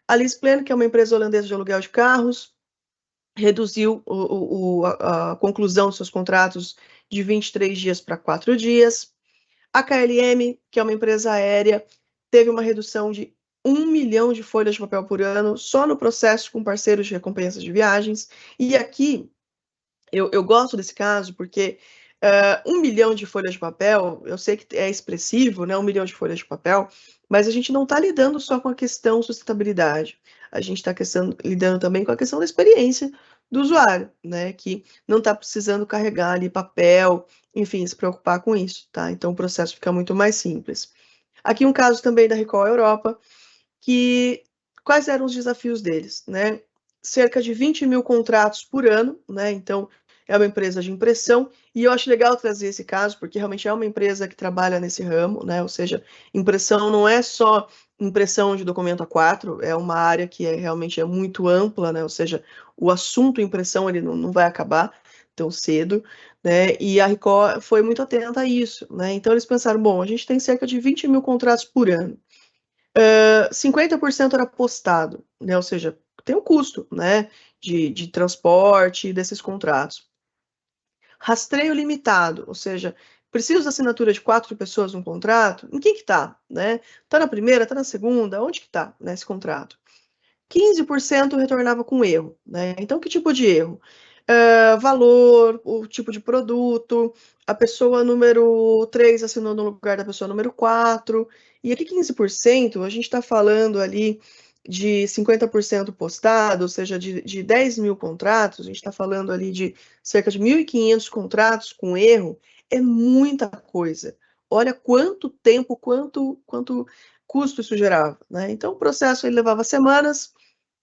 A LeasePlan, que é uma empresa holandesa de aluguel de carros, reduziu a conclusão dos seus contratos de 23 dias para 4 dias. A KLM, que é uma empresa aérea, teve uma redução de 1 milhão de folhas de papel por ano só no processo com parceiros de recompensas de viagens. E aqui, eu gosto desse caso porque 1 milhão de folhas de papel, eu sei que é expressivo, né? 1 milhão de folhas de papel, mas a gente não está lidando só com a questão sustentabilidade. A gente está lidando também com a questão da experiência do usuário, né? Que não está precisando carregar ali papel, enfim, se preocupar com isso, tá? Então o processo fica muito mais simples. Aqui um caso também da Recall Europa, que quais eram os desafios deles, né? Cerca de 20 mil contratos por ano, né? Então, é uma empresa de impressão, e eu acho legal trazer esse caso, porque realmente é uma empresa que trabalha nesse ramo, né? Ou seja, impressão não é só impressão de documento A4, é uma área que realmente é muito ampla, né? Ou seja, o assunto impressão ele não vai acabar tão cedo, né? E a Ricoh foi muito atenta a isso, né? Então eles pensaram, bom, a gente tem cerca de 20 mil contratos por ano. 50% era postado, né? Ou seja, tem o custo, né? De transporte desses contratos. Rastreio limitado, ou seja, preciso da assinatura de 4 pessoas no contrato? Em que tá, né? Tá na primeira, tá na segunda? Onde que tá, né, esse contrato? 15% retornava com erro, né? Então, que tipo de erro? Valor, o tipo de produto, a pessoa número 3 assinou no lugar da pessoa número 4, e aqui 15%, a gente está falando ali de 50% postado, ou seja, de 10 mil contratos, a gente está falando ali de cerca de 1.500 contratos com erro, é muita coisa. Olha quanto tempo, quanto custo isso gerava, né? Então, o processo ele levava semanas,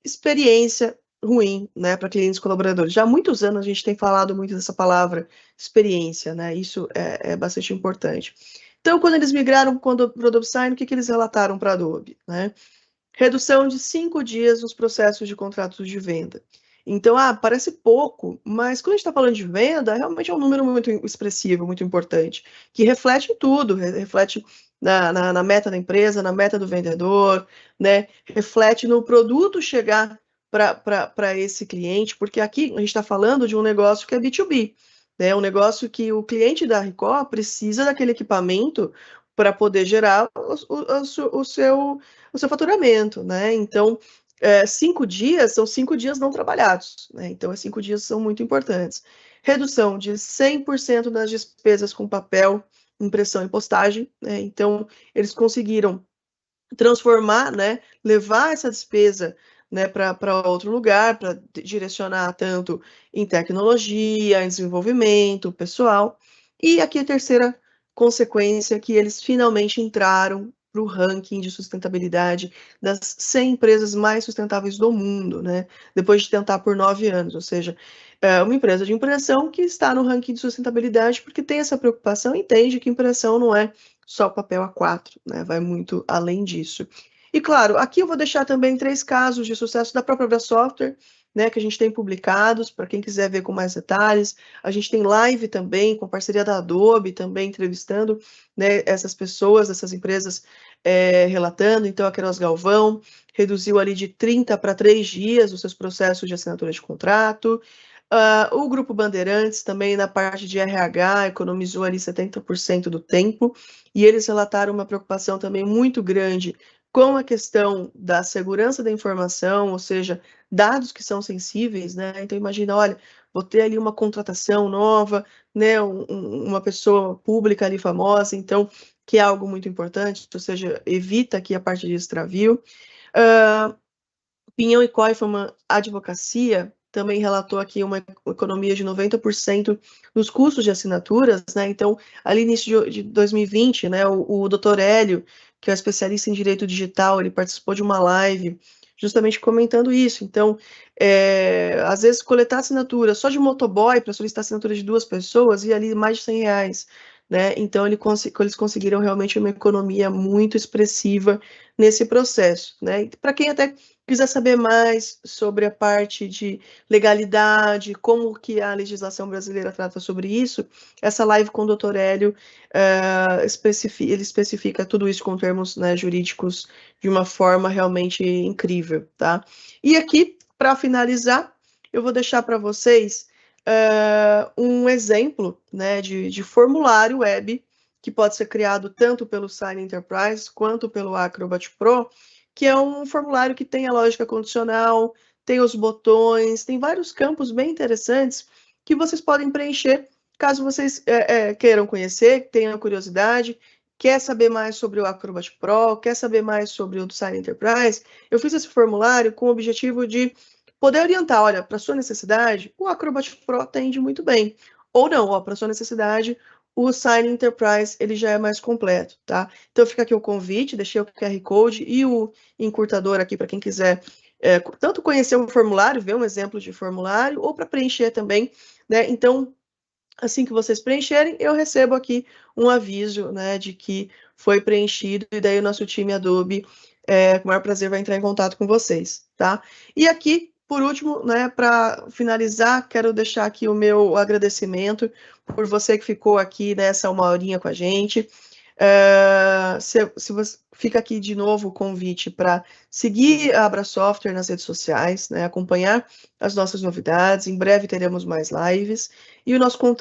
experiência ruim, né, para clientes colaboradores. Já há muitos anos a gente tem falado muito dessa palavra experiência, né? Isso é bastante importante. Então, quando eles migraram para o Adobe Sign, o que eles relataram para a Adobe, né? Redução de 5 dias nos processos de contratos de venda. Então, parece pouco, mas quando a gente está falando de venda, realmente é um número muito expressivo, muito importante, que reflete em tudo, reflete na meta da empresa, na meta do vendedor, né? Reflete no produto chegar para esse cliente, porque aqui a gente está falando de um negócio que é B2B, né? Um negócio que o cliente da Ricoh precisa daquele equipamento para poder gerar o seu faturamento, né? Então, 5 dias são 5 dias não trabalhados, né? Então, esses 5 dias são muito importantes. Redução de 100% das despesas com papel, impressão e postagem, né? Então, eles conseguiram transformar, né, levar essa despesa, né, para outro lugar, para direcionar tanto em tecnologia, em desenvolvimento pessoal. E aqui a terceira consequência, que eles finalmente entraram para o ranking de sustentabilidade das 100 empresas mais sustentáveis do mundo, né, depois de tentar por 9 anos, ou seja, é uma empresa de impressão que está no ranking de sustentabilidade porque tem essa preocupação e entende que impressão não é só papel A4, né? Vai muito além disso. E claro, aqui eu vou deixar também 3 casos de sucesso da própria Software, né, que a gente tem publicados, para quem quiser ver com mais detalhes. A gente tem live também, com parceria da Adobe, também entrevistando, né, essas pessoas, essas empresas, relatando. Então, a Queiroz Galvão reduziu ali de 30 para 3 dias os seus processos de assinatura de contrato. O Grupo Bandeirantes também na parte de RH economizou ali 70% do tempo, e eles relataram uma preocupação também muito grande com a questão da segurança da informação, ou seja, dados que são sensíveis, né? Então imagina, olha, vou ter ali uma contratação nova, né? Uma pessoa pública ali famosa, então, que é algo muito importante, ou seja, evita aqui a parte de extravio. Pinhão e Koifman Advocacia também relatou aqui uma economia de 90% nos custos de assinaturas, né? Então, ali início de 2020, né, o Dr. Hélio, que é especialista em direito digital, ele participou de uma live justamente comentando isso. Então, às vezes, coletar assinatura só de motoboy para solicitar assinatura de 2 pessoas e ali mais de R$ 100, né? Então, eles conseguiram realmente uma economia muito expressiva nesse processo, né? Para quem até quiser saber mais sobre a parte de legalidade, como que a legislação brasileira trata sobre isso, essa live com o Dr. Hélio, ele especifica tudo isso com termos, né, jurídicos de uma forma realmente incrível, tá? E aqui, para finalizar, eu vou deixar para vocês um exemplo, né, de formulário web que pode ser criado tanto pelo Sign Enterprise quanto pelo Acrobat Pro, que é um formulário que tem a lógica condicional, tem os botões, tem vários campos bem interessantes que vocês podem preencher caso vocês queiram conhecer, tenham curiosidade, quer saber mais sobre o Acrobat Pro, quer saber mais sobre o Sign Enterprise. Eu fiz esse formulário com o objetivo de poder orientar, olha, para sua necessidade, o Acrobat Pro atende muito bem. Ou não, para sua necessidade, o Sign Enterprise ele já é mais completo, tá? Então fica aqui o convite, deixei o QR Code e o encurtador aqui para quem quiser tanto conhecer o formulário, ver um exemplo de formulário, ou para preencher também, né? Então, assim que vocês preencherem, eu recebo aqui um aviso, né, de que foi preenchido, e daí o nosso time Adobe, com o maior prazer, vai entrar em contato com vocês, tá? E aqui, por último, né, para finalizar, quero deixar aqui o meu agradecimento por você que ficou aqui nessa 1 horinha com a gente. Se você fica aqui de novo o convite para seguir a Abra Software nas redes sociais, né, acompanhar as nossas novidades. Em breve teremos mais lives e o nosso contato